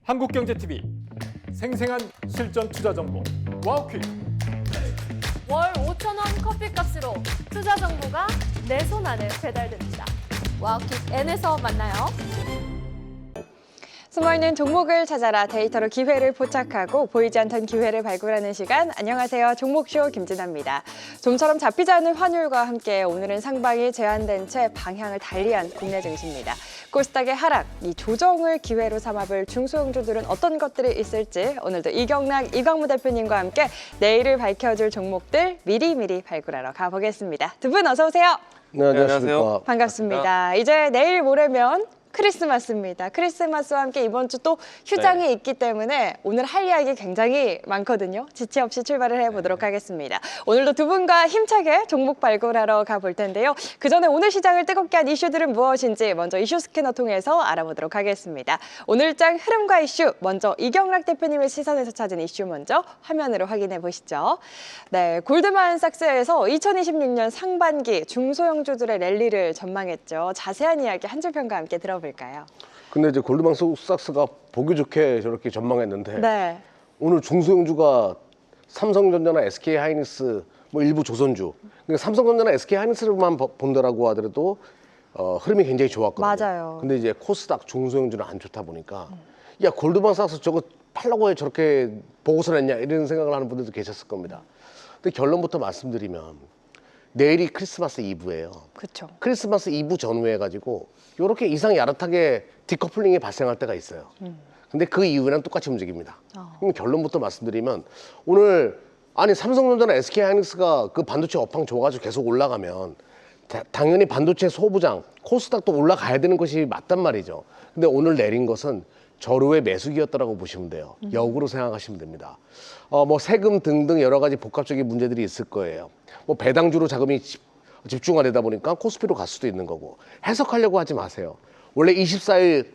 한국경제TV 생생한 실전 투자 정보 와우퀴. 월 5,000원 커피값으로 투자 정보가 내 손 안에 배달됩니다. 와우킥 N에서 만나요. 숨어있는 종목을 찾아라. 데이터로 기회를 포착하고 보이지 않던 기회를 발굴하는 시간. 안녕하세요. 종목쇼 김진아입니다. 좀처럼 잡히지 않는 환율과 함께 오늘은 상방이 제한된 채 방향을 달리한 국내 증시입니다. 코스닥의 하락, 이 조정을 기회로 삼아볼 중소형주들은 어떤 것들이 있을지 오늘도 이광무 대표님과 함께 내일을 밝혀줄 종목들 미리미리 발굴하러 가보겠습니다. 두 분 어서 오세요. 네, 안녕하세요. 반갑습니다. 이제 내일 모레면 크리스마스입니다. 크리스마스와 함께 이번 주 또 휴장이 있기 때문에 오늘 할 이야기 굉장히 많거든요. 지체 없이 출발을 해보도록 하겠습니다. 오늘도 두 분과 힘차게 종목 발굴하러 가볼 텐데요. 그 전에 오늘 시장을 뜨겁게 한 이슈들은 무엇인지 먼저 이슈 스캐너 통해서 알아보도록 하겠습니다. 오늘장 흐름과 이슈, 먼저 이경락 대표님의 시선에서 찾은 이슈 먼저 화면으로 확인해 보시죠. 네, 골드만삭스에서 2026년 상반기 중소형주들의 랠리를 전망했죠. 자세한 이야기 한 줄 평과 함께 들어볼까요? 근데 이제 골드만삭스가 보기 좋게 저렇게 전망했는데 네. 오늘 중소형주가 삼성전자나 SK하이닉스, 뭐 일부 조선주. 그러니까 삼성전자나 SK하이닉스만 본다라고 하더라도 흐름이 굉장히 좋았거든요. 맞아요. 근데 이제 코스닥 중소형주는 안 좋다 보니까 야 골드만삭스 저거 팔라고 해 저렇게 보고서 냈냐 이런 생각을 하는 분들도 계셨을 겁니다. 근데 결론부터 말씀드리면 내일이 크리스마스 이브예요. 그렇죠. 크리스마스 이브 전후에 가지고 이렇게 이상 야릇하게 디커플링이 발생할 때가 있어요. 근데 그 이후에는 똑같이 움직입니다. 그럼 결론부터 말씀드리면 오늘 아니 삼성전자나 SK하이닉스가 그 반도체 업황 좋아가지고 계속 올라가면 당연히 반도체 소부장 코스닥도 올라가야 되는 것이 맞단 말이죠. 근데 오늘 내린 것은 절호의 매수기였다라고 보시면 돼요. 역으로 생각하시면 됩니다. 뭐 세금 등등 여러 가지 복합적인 문제들이 있을 거예요. 뭐 배당주로 자금이 집중화되다 보니까 코스피로 갈 수도 있는 거고 해석하려고 하지 마세요. 원래 24일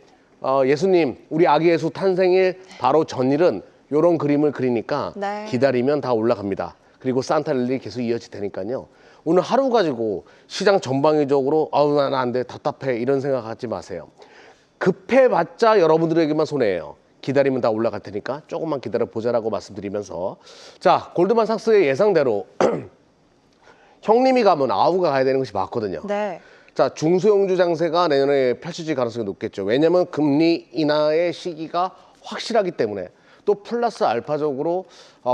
예수님 우리 아기 예수 탄생일 바로 전일은 이런 그림을 그리니까 네. 기다리면 다 올라갑니다. 그리고 산타랠리 계속 이어질 테니까요. 오늘 하루 가지고 시장 전방위적으로 아우 난 안 돼 답답해 이런 생각하지 마세요. 급해봤자 여러분들에게만 손해예요. 기다리면 다 올라갈 테니까 조금만 기다려보자라고 말씀드리면서 자 골드만삭스의 예상대로 형님이 가면 아우가 가야 되는 것이 맞거든요. 네. 자 중소형주 장세가 내년에 펼쳐질 가능성이 높겠죠. 왜냐하면 금리 인하의 시기가 확실하기 때문에 또 플러스 알파적으로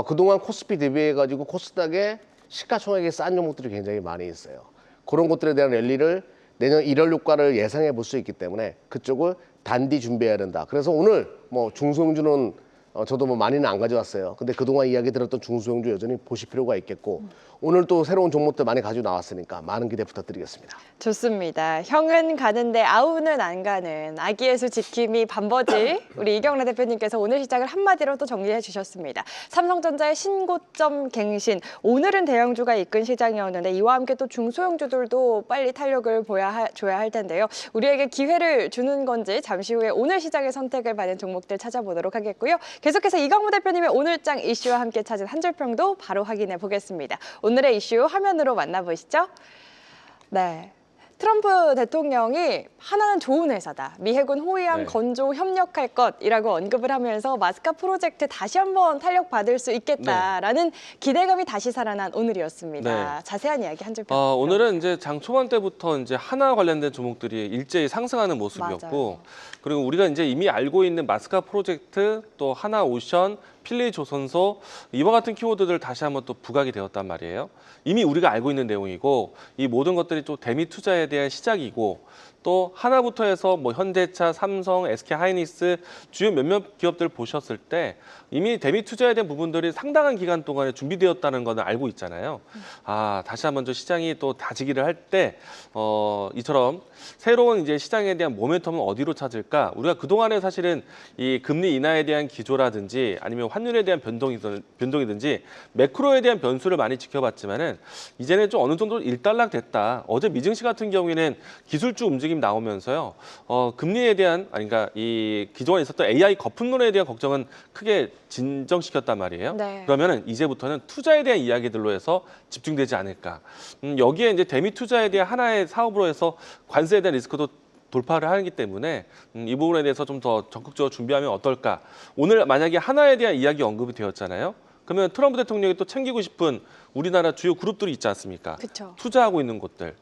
그동안 코스피 대비해가지고 코스닥에 시가총액이 싼 종목들이 굉장히 많이 있어요. 그런 것들에 대한 랠리를 내년 1월 효과를 예상해 볼 수 있기 때문에 그쪽을 단디 준비해야 된다. 그래서 오늘 뭐 중소형주는 저도 뭐 많이는 안 가져왔어요. 근데 그동안 이야기 들었던 중소형주 여전히 보실 필요가 있겠고 오늘 또 새로운 종목들 많이 가지고 나왔으니까 많은 기대 부탁드리겠습니다. 좋습니다. 형은 가는데 아우는 안 가는 아기 예수 지킴이 반버지 우리 이경락 대표님께서 오늘 시작을 한마디로 또 정리해 주셨습니다. 삼성전자의 신고점 갱신. 오늘은 대형주가 이끈 시장이었는데 이와 함께 또 중소형주들도 빨리 탄력을 줘야 할 텐데요. 우리에게 기회를 주는 건지 잠시 후에 오늘 시장의 선택을 받은 종목들 찾아보도록 하겠고요. 계속해서 이광무 대표님의 오늘장 이슈와 함께 찾은 한 줄평도 바로 확인해 보겠습니다. 오늘의 이슈 화면으로 만나보시죠. 네. 트럼프 대통령이 하나는 좋은 회사다. 미 해군 호위함 건조 협력할 것이라고 언급을 하면서 마스카 프로젝트 다시 한번 탄력받을 수 있겠다라는 기대감이 다시 살아난 오늘이었습니다. 네. 자세한 이야기 한 줄 평. 오늘은 이제 장 초반 때부터 이제 하나 관련된 종목들이 일제히 상승하는 모습이었고, 맞아요. 그리고 우리가 이제 이미 알고 있는 마스카 프로젝트, 또 하나 오션, 필리 조선소 이와 같은 키워드들 다시 한번 또 부각이 되었단 말이에요. 이미 우리가 알고 있는 내용이고 이 모든 것들이 또 대미 투자에 대한 시작이고 또 하나부터 해서 뭐 현대차, 삼성, SK하이닉스 주요 몇몇 기업들 보셨을 때 이미 대미 투자에 대한 부분들이 상당한 기간 동안에 준비되었다는 거는 알고 있잖아요. 다시 한번 저 시장이 또 다지기를 할 때 이처럼 새로운 이제 시장에 대한 모멘텀은 어디로 찾을까? 우리가 그동안에 사실은 이 금리 인하에 대한 기조라든지 아니면 환율에 대한 변동이든지 매크로에 대한 변수를 많이 지켜봤지만은 이제는 좀 어느 정도 일단락됐다. 어제 미증시 같은 경우에는 기술주 움직임 나오면서요. 금리에 대한 그러니까 이 기존에 있었던 AI 거품론에 대한 걱정은 크게 진정시켰단 말이에요. 네. 그러면은 이제부터는 투자에 대한 이야기들로 해서 집중되지 않을까. 여기에 이제 대미 투자에 대한 하나의 사업으로 해서 관세에 대한 리스크도 돌파를 하기 때문에 이 부분에 대해서 좀 더 적극적으로 준비하면 어떨까. 오늘 만약에 하나에 대한 이야기 언급이 되었잖아요. 그러면 트럼프 대통령이 또 챙기고 싶은 우리나라 주요 그룹들이 있지 않습니까? 그쵸. 투자하고 있는 곳들.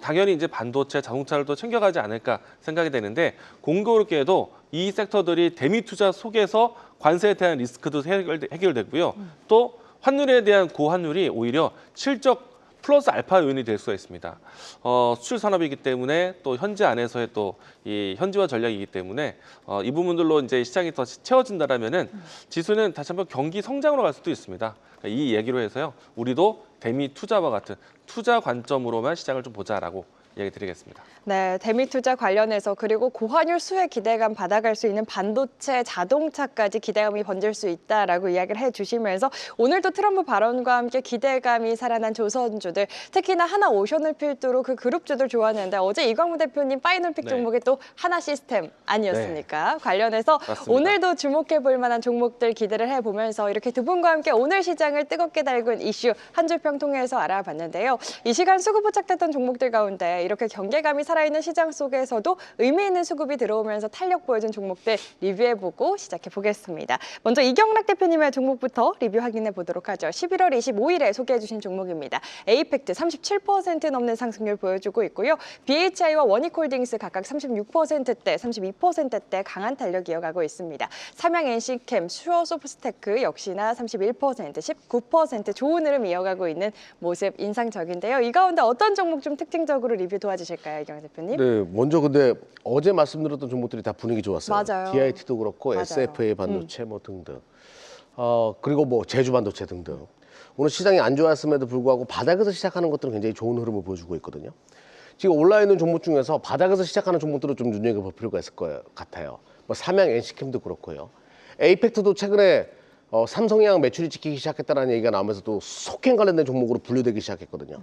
당연히 이제 반도체, 자동차를 또 챙겨가지 않을까 생각이 되는데 공교롭게도 이 섹터들이 대미 투자 속에서 관세에 대한 리스크도 해결되고요. 또 환율에 대한 고환율이 오히려 실적 플러스 알파 요인이 될 수가 있습니다. 수출 산업이기 때문에 또 현지 안에서의 또 이 현지화 전략이기 때문에 이 부분들로 이제 시장이 더 채워진다라면은 지수는 다시 한번 경기 성장으로 갈 수도 있습니다. 그러니까 이 얘기로 해서요, 우리도 대미 투자와 같은 투자 관점으로만 시장을 좀 보자라고 얘기 드리겠습니다. 네, 대미 투자 관련해서 그리고 고환율 수혜 기대감 받아갈 수 있는 반도체, 자동차까지 기대감이 번질 수 있다라고 이야기를 해주시면서 오늘도 트럼프 발언과 함께 기대감이 살아난 조선주들, 특히나 하나오션을 필두로 그 그룹주들 좋았는데 어제 이광무 대표님 파이널픽 네. 종목이 또 하나 시스템 아니었습니까? 관련해서 맞습니다. 오늘도 주목해 볼 만한 종목들 기대를 해보면서 이렇게 두 분과 함께 오늘 시장을 뜨겁게 달군 이슈 한 줄 평 통해서 알아봤는데요. 이 시간 수급 부착됐던 종목들 가운데 이렇게 경계감이 살아있는 시장 속에서도 의미 있는 수급이 들어오면서 탄력 보여준 종목들 리뷰해보고 시작해보겠습니다. 먼저 이경락 대표님의 종목부터 리뷰 확인해 보도록 하죠. 11월 25일에 소개해주신 종목입니다. 에이펙트 37% 넘는 상승률 보여주고 있고요. BHI와 원익홀딩스 각각 36%대, 32%대 강한 탄력 이어가고 있습니다. 삼양 NC캠, 슈어소프트테크 역시나 31%, 19% 좋은 흐름 이어가고 있는 모습 인상적인데요. 이 가운데 어떤 종목 좀 특징적으로 리뷰 도와주실까요, 이경락 대표님? 네, 먼저 근데 어제 말씀드렸던 종목들이 다 분위기 좋았어요. 맞아요. DIT도 그렇고 맞아요. SFA 반도체 뭐 등등. 그리고 뭐 제주 반도체 등등. 오늘 시장이 안 좋았음에도 불구하고 바닥에서 시작하는 것들은 굉장히 좋은 흐름을 보여주고 있거든요. 지금 올라 있는 종목 중에서 바닥에서 시작하는 종목들을 좀 눈여겨볼 필요가 있을 것 같아요. 뭐 삼양 NC캠도 그렇고요. 에이펙트도 최근에 삼성이랑 매출이 찍히기 시작했다는 얘기가 나오면서 또 속행 관련된 종목으로 분류되기 시작했거든요.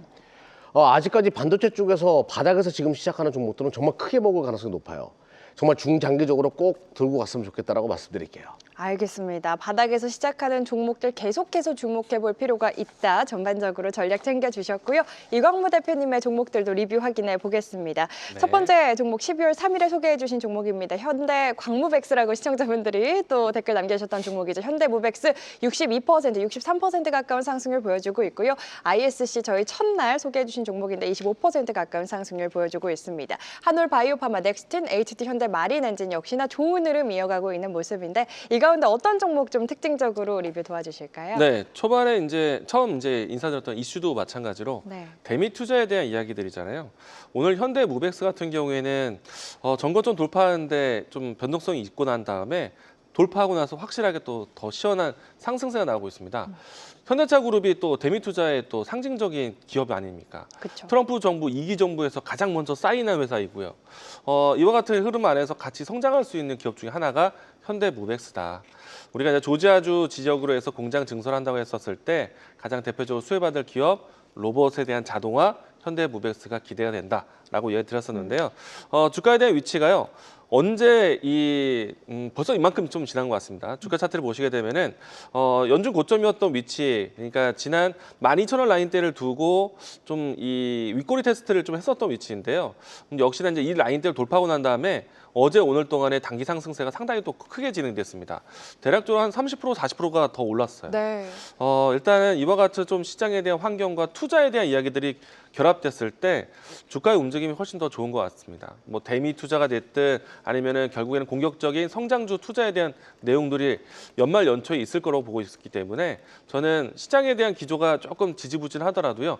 아직까지 반도체 쪽에서 바닥에서 지금 시작하는 종목들은 정말 크게 먹을 가능성이 높아요. 정말 중장기적으로 꼭 들고 갔으면 좋겠다라고 말씀드릴게요. 알겠습니다. 바닥에서 시작하는 종목들 계속해서 주목해 볼 필요가 있다. 전반적으로 전략 챙겨주셨고요. 이광무 대표님의 종목들도 리뷰 확인해 보겠습니다. 네. 첫 번째 종목 12월 3일에 소개해 주신 종목입니다. 현대 광무백스라고 시청자분들이 또 댓글 남겨주셨던 종목이죠. 현대무백스 62%, 63% 가까운 상승률 보여주고 있고요. ISC 저희 첫날 소개해 주신 종목인데 25% 가까운 상승률 보여주고 있습니다. 한올바이오파마, 넥스틴, HT 현대 마린엔진 역시나 좋은 흐름 이어가고 있는 모습인데 이 가운데 어떤 종목 좀 특징적으로 리뷰 도와주실까요? 네, 초반에 처음 인사드렸던 이슈도 마찬가지로 네. 대미 투자에 대한 이야기들이잖아요. 오늘 현대무백스 같은 경우에는 전고점 돌파하는데 좀 변동성이 있고 난 다음에 돌파하고 나서 확실하게 또 더 시원한 상승세가 나오고 있습니다. 현대차 그룹이 또 대미 투자의 또 상징적인 기업 아닙니까? 그쵸. 트럼프 정부 2기 정부에서 가장 먼저 사인한 회사이고요. 이와 같은 흐름 안에서 같이 성장할 수 있는 기업 중에 하나가 현대무백스다. 우리가 이제 조지아주 지역으로 해서 공장 증설한다고 했었을 때 가장 대표적으로 수혜받을 기업 로봇에 대한 자동화 현대무백스가 기대가 된다라고 얘기 드렸었는데요. 주가에 대한 위치가요. 언제 벌써 이만큼 좀 지난 것 같습니다. 주가 차트를 보시게 되면은 연중 고점이었던 위치, 그러니까 지난 12,000원 라인대를 두고 좀 이 윗꼬리 테스트를 좀 했었던 위치인데요. 역시나 이제 이 라인대를 돌파하고 난 다음에 어제 오늘 동안의 단기 상승세가 상당히 또 크게 진행됐습니다. 대략적으로 한 30%, 40%가 더 올랐어요. 네. 일단은 이와 같은 좀 시장에 대한 환경과 투자에 대한 이야기들이 결합됐을 때 주가의 움직임이 훨씬 더 좋은 것 같습니다. 뭐 대미 투자가 됐든 아니면은 결국에는 공격적인 성장주 투자에 대한 내용들이 연말 연초에 있을 거라고 보고 있기 때문에 저는 시장에 대한 기조가 조금 지지부진하더라도요.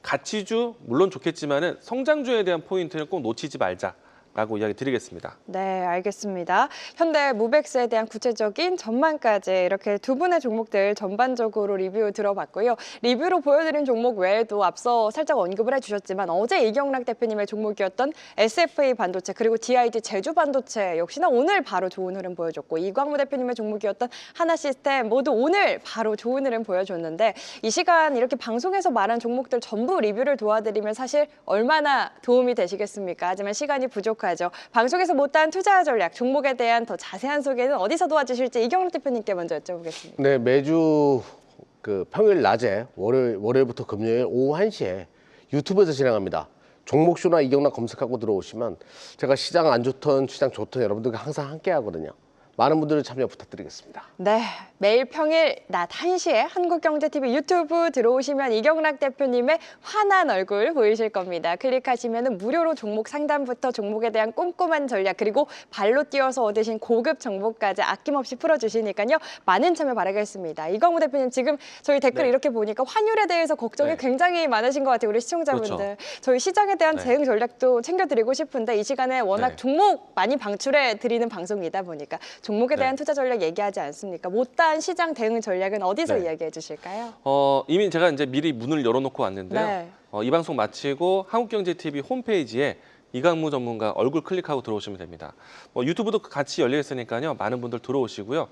가치주 물론 좋겠지만은 성장주에 대한 포인트는 꼭 놓치지 말자. 라고 이야기 드리겠습니다. 네, 알겠습니다. 현대무백스에 대한 구체적인 전망까지 이렇게 두 분의 종목들 전반적으로 리뷰 들어봤고요. 리뷰로 보여드린 종목 외에도 앞서 살짝 언급을 해주셨지만 어제 이경락 대표님의 종목이었던 SFA 반도체 그리고 DIT 제주 반도체 역시나 오늘 바로 좋은 흐름 보여줬고 이광무 대표님의 종목이었던 하나시스템 모두 오늘 바로 좋은 흐름 보여줬는데 이 시간 이렇게 방송에서 말한 종목들 전부 리뷰를 도와드리면 사실 얼마나 도움이 되시겠습니까? 하지만 시간이 부족하죠. 방송에서 못한 투자 전략, 종목에 대한 더 자세한 소개는 어디서 도와주실지 이경락 대표님께 먼저 여쭤보겠습니다. 네, 매주 그 평일 낮에 월요일부터 금요일 오후 1시에 유튜브에서 진행합니다. 종목쇼나 이경락 검색하고 들어오시면 제가 시장 안 좋던 시장 좋던 여러분들과 항상 함께 하거든요. 많은 분들의 참여 부탁드리겠습니다. 네, 매일 평일 낮 1시에 한국경제TV 유튜브 들어오시면 이경락 대표님의 환한 얼굴 보이실 겁니다. 클릭하시면 무료로 종목 상담부터 종목에 대한 꼼꼼한 전략 그리고 발로 뛰어서 얻으신 고급 정보까지 아낌없이 풀어주시니까요. 많은 참여 바라겠습니다. 이광우 대표님 지금 저희 댓글 네. 이렇게 보니까 환율에 대해서 걱정이 네. 굉장히 많으신 것 같아요. 우리 시청자분들. 그렇죠. 저희 시장에 대한 네. 대응 전략도 챙겨드리고 싶은데 이 시간에 워낙 네. 종목 많이 방출해 드리는 방송이다 보니까 종목에 대한 네. 투자 전략 얘기하지 않습니까? 못다한 시장 대응 전략은 어디서 네. 이야기해 주실까요? 이미 제가 이제 미리 문을 열어놓고 왔는데요. 네. 이 방송 마치고 한국경제TV 홈페이지에 이강무 전문가 얼굴 클릭하고 들어오시면 됩니다. 유튜브도 같이 열려 있으니까요. 많은 분들 들어오시고요.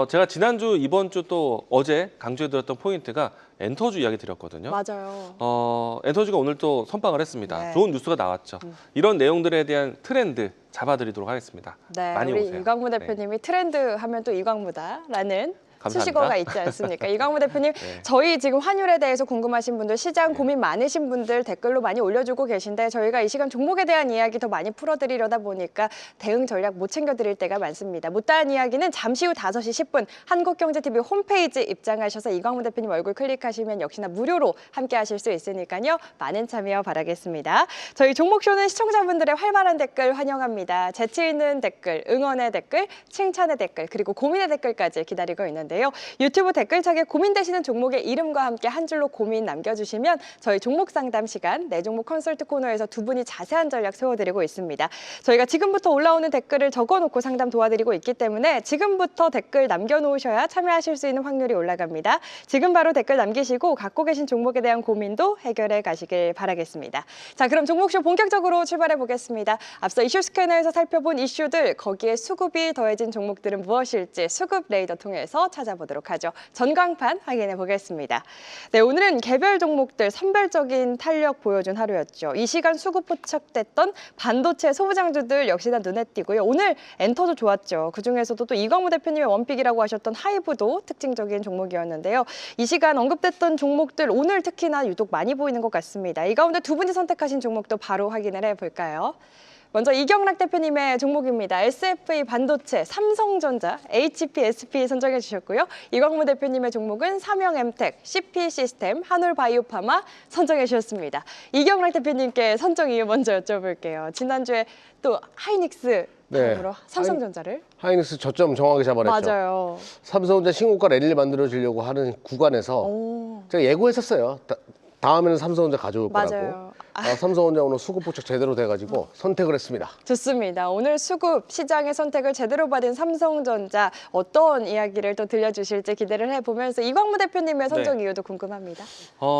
제가 지난주, 이번 주 또 어제 강조해드렸던 포인트가 엔터주 이야기 드렸거든요. 맞아요. 엔터주가 오늘 또 선방을 했습니다. 네. 좋은 뉴스가 나왔죠. 이런 내용들에 대한 트렌드 잡아드리도록 하겠습니다. 네, 많이 우리 오세요. 이광무 네. 대표님이 트렌드 하면 또 이광무다라는 감사합니다. 수식어가 있지 않습니까? 이광무 대표님, 네. 저희 지금 환율에 대해서 궁금하신 분들, 시장 고민 많으신 분들 댓글로 많이 올려주고 계신데 저희가 이 시간 종목에 대한 이야기 더 많이 풀어드리려다 보니까 대응 전략 못 챙겨드릴 때가 많습니다. 못다한 이야기는 잠시 후 5시 10분 한국경제TV 홈페이지 입장하셔서 이광무 대표님 얼굴 클릭하시면 역시나 무료로 함께 하실 수 있으니까요. 많은 참여 바라겠습니다. 저희 종목쇼는 시청자분들의 활발한 댓글 환영합니다. 재치 있는 댓글, 응원의 댓글, 칭찬의 댓글, 그리고 고민의 댓글까지 기다리고 있는데요. 유튜브 댓글창에 고민되시는 종목의 이름과 함께 한 줄로 고민 남겨주시면 저희 종목 상담 시간, 내 종목 컨설트 코너에서 두 분이 자세한 전략 세워드리고 있습니다. 저희가 지금부터 올라오는 댓글을 적어놓고 상담 도와드리고 있기 때문에 지금부터 댓글 남겨놓으셔야 참여하실 수 있는 확률이 올라갑니다. 지금 바로 댓글 남기시고 갖고 계신 종목에 대한 고민도 해결해 가시길 바라겠습니다. 자, 그럼 종목쇼 본격적으로 출발해 보겠습니다. 앞서 이슈 스캐너에서 살펴본 이슈들, 거기에 수급이 더해진 종목들은 무엇일지 수급 레이더 통해서 찾아보도록 하죠. 전광판 확인해 보겠습니다. 네, 오늘은 개별 종목들 선별적인 탄력 보여준 하루였죠. 이 시간 수급 포착됐던 반도체 소부장주들 역시나 눈에 띄고요. 오늘 엔터도 좋았죠. 그중에서도 또 이광무 대표님의 원픽이라고 하셨던 하이브도 특징적인 종목이었는데요. 이 시간 언급됐던 종목들 오늘 특히나 유독 많이 보이는 것 같습니다. 이 가운데 두 분이 선택하신 종목도 바로 확인을 해볼까요? 먼저 이경락 대표님의 종목입니다. SFA 반도체, 삼성전자, HPSP 선정해 주셨고요. 이광무 대표님의 종목은 삼영엠텍, CP 시스템, 한올바이오파마 선정해 주셨습니다. 이경락 대표님께 선정 이유 먼저 여쭤볼게요. 지난주에 또 하이닉스 네. 다음으로 삼성전자를 하이닉스 저점 정확히 잡아냈죠. 맞아요. 삼성전자 신고가 랠리 만들어지려고 하는 구간에서 오. 제가 예고했었어요. 다음에는 삼성전자 가져올 거라고. 맞아요. 삼성전자 오늘 수급 포착 제대로 돼가지고 선택을 했습니다. 좋습니다. 오늘 수급 시장의 선택을 제대로 받은 삼성전자 어떤 이야기를 또 들려주실지 기대를 해보면서 이광무 대표님의 선정 네. 이유도 궁금합니다.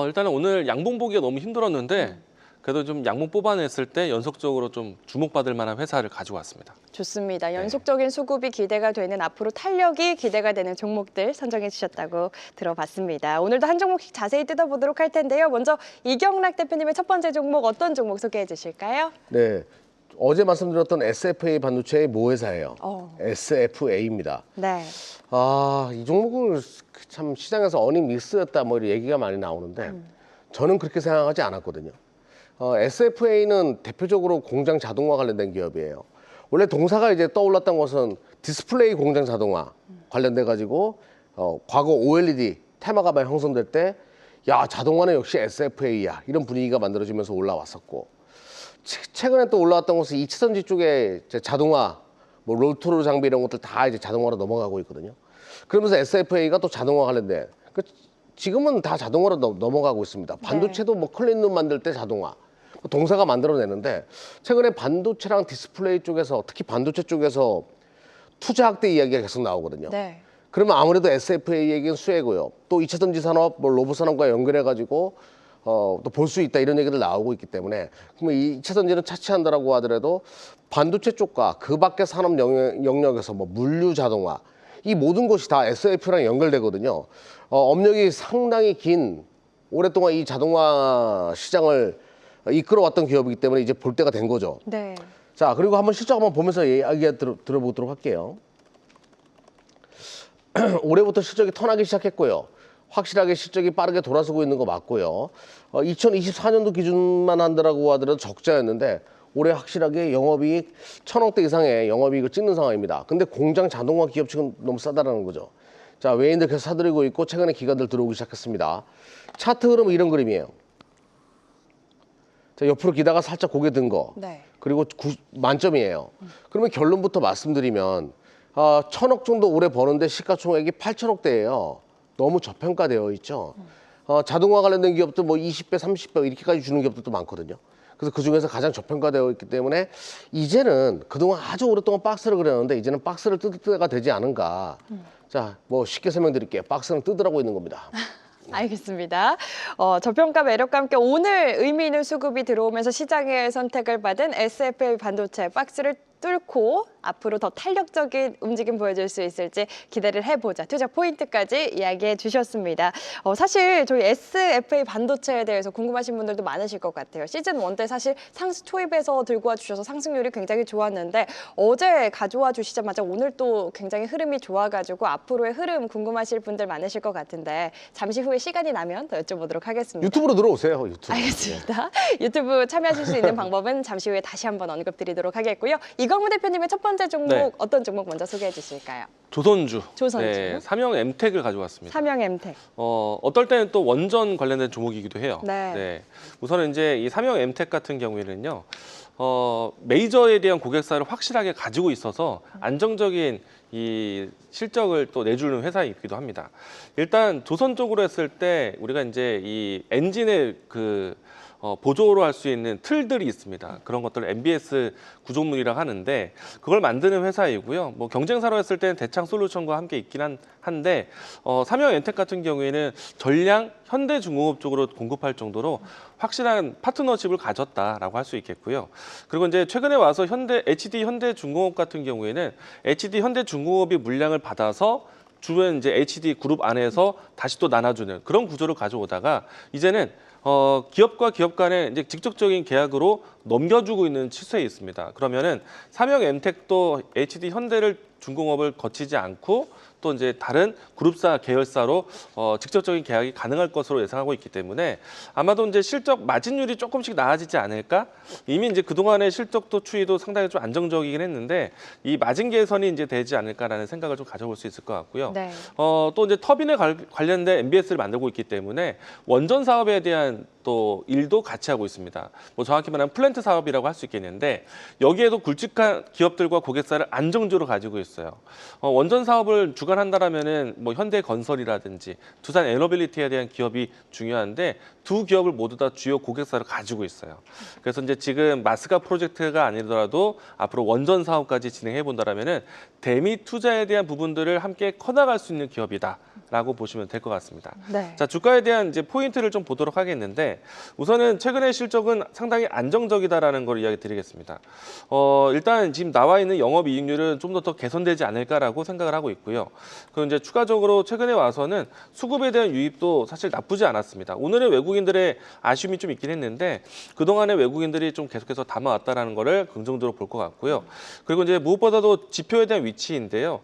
일단은 오늘 양봉 보기가 너무 힘들었는데 그래도 좀 양봉 뽑아냈을 때 연속적으로 좀 주목받을 만한 회사를 가지고 왔습니다. 좋습니다. 연속적인 수급이 기대가 되는 앞으로 탄력이 기대가 되는 종목들 선정해 주셨다고 들어봤습니다. 오늘도 한 종목씩 자세히 뜯어보도록 할 텐데요. 먼저 이경락 대표님의 첫 번째 종목 어떤 종목 소개해 주실까요? 네, 어제 말씀드렸던 SFA 반도체의 모회사예요. SFA입니다. 네. 이 종목을 참 시장에서 어닝 미스였다 뭐 이런 얘기가 많이 나오는데 저는 그렇게 생각하지 않았거든요. SFA는 대표적으로 공장 자동화 관련된 기업이에요. 원래 동사가 이제 떠올랐던 것은 디스플레이 공장 자동화 관련돼 가지고 과거 OLED 테마가 형성될 때 야 자동화는 역시 SFA야 이런 분위기가 만들어지면서 올라왔었고 최근에 또 올라왔던 것은 2차전지 쪽에 이제 자동화 뭐 로토로 장비 이런 것들 다 이제 자동화로 넘어가고 있거든요. 그러면서 SFA가 또 자동화 관련된 지금은 다 자동화로 넘어가고 있습니다. 반도체도 뭐 클린룸 만들 때 자동화 동사가 만들어내는데 최근에 반도체랑 디스플레이 쪽에서 특히 반도체 쪽에서 투자 확대 이야기가 계속 나오거든요. 네. 그러면 아무래도 SFA 얘기는 수혜고요. 또 2차전지 산업, 뭐 로봇 산업과 연결해가지고 또 볼 수 있다 이런 얘기들 나오고 있기 때문에 그러면 이 2차전지는 차치한다라고 하더라도 반도체 쪽과 그 밖의 산업 영역에서 뭐 물류 자동화 이 모든 것이 다 SF랑 연결되거든요. 업력이 상당히 긴 오랫동안 이 자동화 시장을 이끌어왔던 기업이기 때문에 이제 볼 때가 된 거죠. 네. 자, 그리고 한번 실적 한번 보면서 이야기 들어보도록 할게요. 올해부터 실적이 턴하기 시작했고요. 확실하게 실적이 빠르게 돌아서고 있는 거 맞고요. 2024년도 기준만 한다라고 하더라도 적자였는데 올해 확실하게 영업이익 1,000억대 이상의 영업이익을 찍는 상황입니다. 근데 공장 자동화 기업 측은 너무 싸다라는 거죠. 자, 외인들 계속 사들이고 있고 최근에 기관들 들어오기 시작했습니다. 차트 흐름은 이런 그림이에요. 자, 옆으로 기다가 살짝 고개 든 거. 네. 그리고 만점이에요. 그러면 결론부터 말씀드리면 1,000억 정도 올해 버는데 시가총액이 8,000억대예요. 너무 저평가되어 있죠. 자동화 관련된 기업도 뭐 20배, 30배 이렇게까지 주는 기업들도 많거든요. 그래서 그중에서 가장 저평가되어 있기 때문에 이제는 그동안 아주 오랫동안 박스를 그렸는데 이제는 박스를 뜯을 때가 되지 않은가. 자, 뭐 쉽게 설명드릴게요. 박스는 뜯으라고 있는 겁니다. 알겠습니다. 저평가 매력과 함께 오늘 의미 있는 수급이 들어오면서 시장의 선택을 받은 SFA 반도체 박스를 뚫고 앞으로 더 탄력적인 움직임 보여줄 수 있을지 기대를 해보자. 투자 포인트까지 이야기해 주셨습니다. 사실 저희 SFA 반도체에 대해서 궁금하신 분들도 많으실 것 같아요. 시즌 1 때 사실 상승 초입에서 들고 와 주셔서 상승률이 굉장히 좋았는데 어제 가져와 주시자마자 오늘 또 굉장히 흐름이 좋아가지고 앞으로의 흐름 궁금하실 분들 많으실 것 같은데 잠시 후에 시간이 나면 더 여쭤보도록 하겠습니다. 유튜브로 들어오세요. 유튜브. 알겠습니다. 유튜브 참여하실 수 있는 방법은 잠시 후에 다시 한번 언급드리도록 하겠고요. 이광무 대표님의 첫 번째 종목 네. 어떤 종목 먼저 소개해 주실까요? 조선주. 조선주. 네, 삼형 엠텍을 가져왔습니다. 삼형 엠텍. 어떨 때는 또 원전 관련된 종목이기도 해요. 네. 우선은 이제 이 삼형 엠텍 같은 경우에는요. 메이저에 대한 고객사를 확실하게 가지고 있어서 안정적인 이 실적을 또 내주는 회사이기도 합니다. 일단 조선 쪽으로 했을 때 우리가 이제 이 엔진을 보조로 할 수 있는 틀들이 있습니다. 그런 것들을 MBS 구조물이라고 하는데 그걸 만드는 회사이고요. 뭐 경쟁사로 했을 때는 대창 솔루션과 함께 있긴 한데 삼형 엔텍 같은 경우에는 전량 현대중공업 쪽으로 공급할 정도로 확실한 파트너십을 가졌다라고 할 수 있겠고요. 그리고 이제 최근에 와서 HD 현대중공업 같은 경우에는 HD 현대중공업이 물량을 받아서 주변 이제 HD 그룹 안에서 다시 또 나눠주는 그런 구조를 가져오다가 이제는 기업과 기업 간에 이제 직접적인 계약으로 넘겨주고 있는 추세에 있습니다. 그러면은 삼형 엠텍도 HD 현대를 중공업을 거치지 않고 또 이제 다른 그룹사 계열사로 직접적인 계약이 가능할 것으로 예상하고 있기 때문에 아마도 이제 실적 마진율이 조금씩 나아지지 않을까? 이미 이제 그동안의 실적도 추이도 상당히 좀 안정적이긴 했는데 이 마진 개선이 이제 되지 않을까라는 생각을 좀 가져볼 수 있을 것 같고요. 네. 또 이제 터빈에 관련된 MBS를 만들고 있기 때문에 원전 사업에 대한 또 일도 같이 하고 있습니다. 뭐 정확히 말하면 플랜트 사업이라고 할 수 있겠는데 여기에도 굵직한 기업들과 고객사를 안정적으로 가지고 있어요. 원전 사업을 주관한다라면은 뭐 현대건설이라든지 두산 에너빌리티에 대한 기업이 중요한데 두 기업을 모두 다 주요 고객사를 가지고 있어요. 그래서 이제 지금 마스가 프로젝트가 아니더라도 앞으로 원전 사업까지 진행해 본다라면은 대미 투자에 대한 부분들을 함께 커나갈 수 있는 기업이다라고 보시면 될 것 같습니다. 네. 자, 주가에 대한 이제 포인트를 좀 보도록 하겠는데 우선은 최근의 실적은 상당히 안정적이다라는 걸 이야기 드리겠습니다. 일단 지금 나와 있는 영업이익률은 좀 더 개선되지 않을까라고 생각을 하고 있고요. 그리고 이제 추가적으로 최근에 와서는 수급에 대한 유입도 사실 나쁘지 않았습니다. 오늘은 외국인들의 아쉬움이 좀 있긴 했는데 그동안에 외국인들이 좀 계속해서 담아왔다라는 거를 긍정적으로 볼 것 같고요. 그리고 이제 무엇보다도 지표에 대한 위치인데요.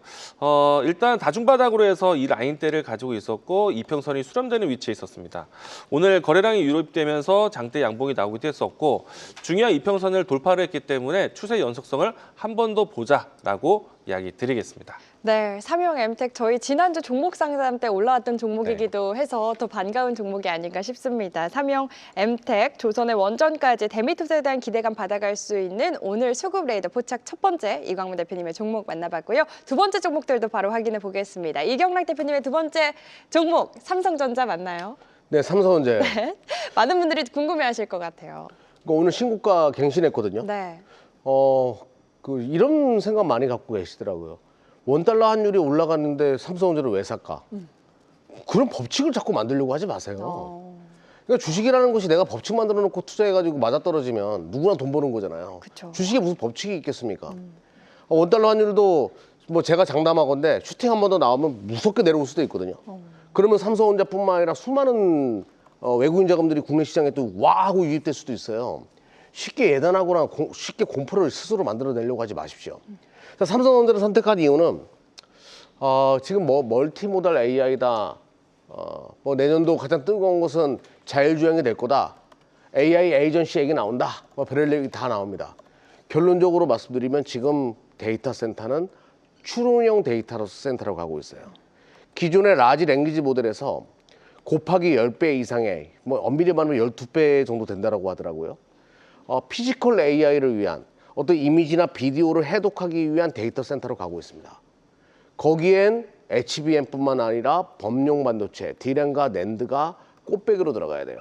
일단 다중바닥으로 해서 이 라인대를 가지고 있었고 이평선이 수렴되는 위치에 있었습니다. 오늘 거래량이 유입되면서 장대 양봉이 나오기도 했었고 중요한 이평선을 돌파를 했기 때문에 추세 연속성을 한 번 더 보자라고 이야기 드리겠습니다. 네, 삼형 엠텍 저희 지난주 종목 상담 때 올라왔던 종목이기도 해서 더 반가운 종목이 아닌가 싶습니다. 삼형 엠텍 조선의 원전까지 대미 투자에 대한 기대감 받아갈 수 있는 오늘 수급 레이더 포착 첫 번째 이광무 대표님의 종목 만나봤고요. 두 번째 종목들도 바로 확인해 보겠습니다. 이경락 대표님의 두 번째 종목 삼성전자 맞나요? 네, 삼성전자. 네, 많은 분들이 궁금해하실 것 같아요. 오늘 신고가 갱신했거든요. 네. 이런 생각 많이 갖고 계시더라고요. 원달러 환율이 올라갔는데 삼성전자를 왜 살까? 그런 법칙을 자꾸 만들려고 하지 마세요. 그러니까 주식이라는 것이 내가 법칙 만들어 놓고 투자해가지고 맞아떨어지면 누구나 돈 버는 거잖아요. 그쵸. 주식에 무슨 법칙이 있겠습니까? 원달러 환율도 뭐 제가 장담하건데 슈팅 한 번 더 나오면 무섭게 내려올 수도 있거든요. 그러면 삼성전자뿐만 아니라 수많은 외국인 자금들이 국내 시장에 또 와 하고 유입될 수도 있어요. 쉽게 예단하거나 쉽게 공포를 스스로 만들어내려고 하지 마십시오. 자, 삼성전자를 선택한 이유는 지금 뭐 멀티모달 AI다, 뭐 내년도 가장 뜨거운 것은 자율주행이 될 거다. AI 에이전시 얘기 나온다. 뭐 별의 얘기 다 나옵니다. 결론적으로 말씀드리면 지금 데이터 센터는 추론형 데이터 센터라고 가고 있어요. 기존의 라지 랭귀지 모델에서 곱하기 10배 이상의, 뭐 엄밀히 말하면 12배 정도 된다고 하더라고요. 피지컬 AI를 위한 어떤 이미지나 비디오를 해독하기 위한 데이터 센터로 가고 있습니다. 거기엔 HBM뿐만 아니라 범용 반도체, D램과 낸드가 꽃배기로 들어가야 돼요.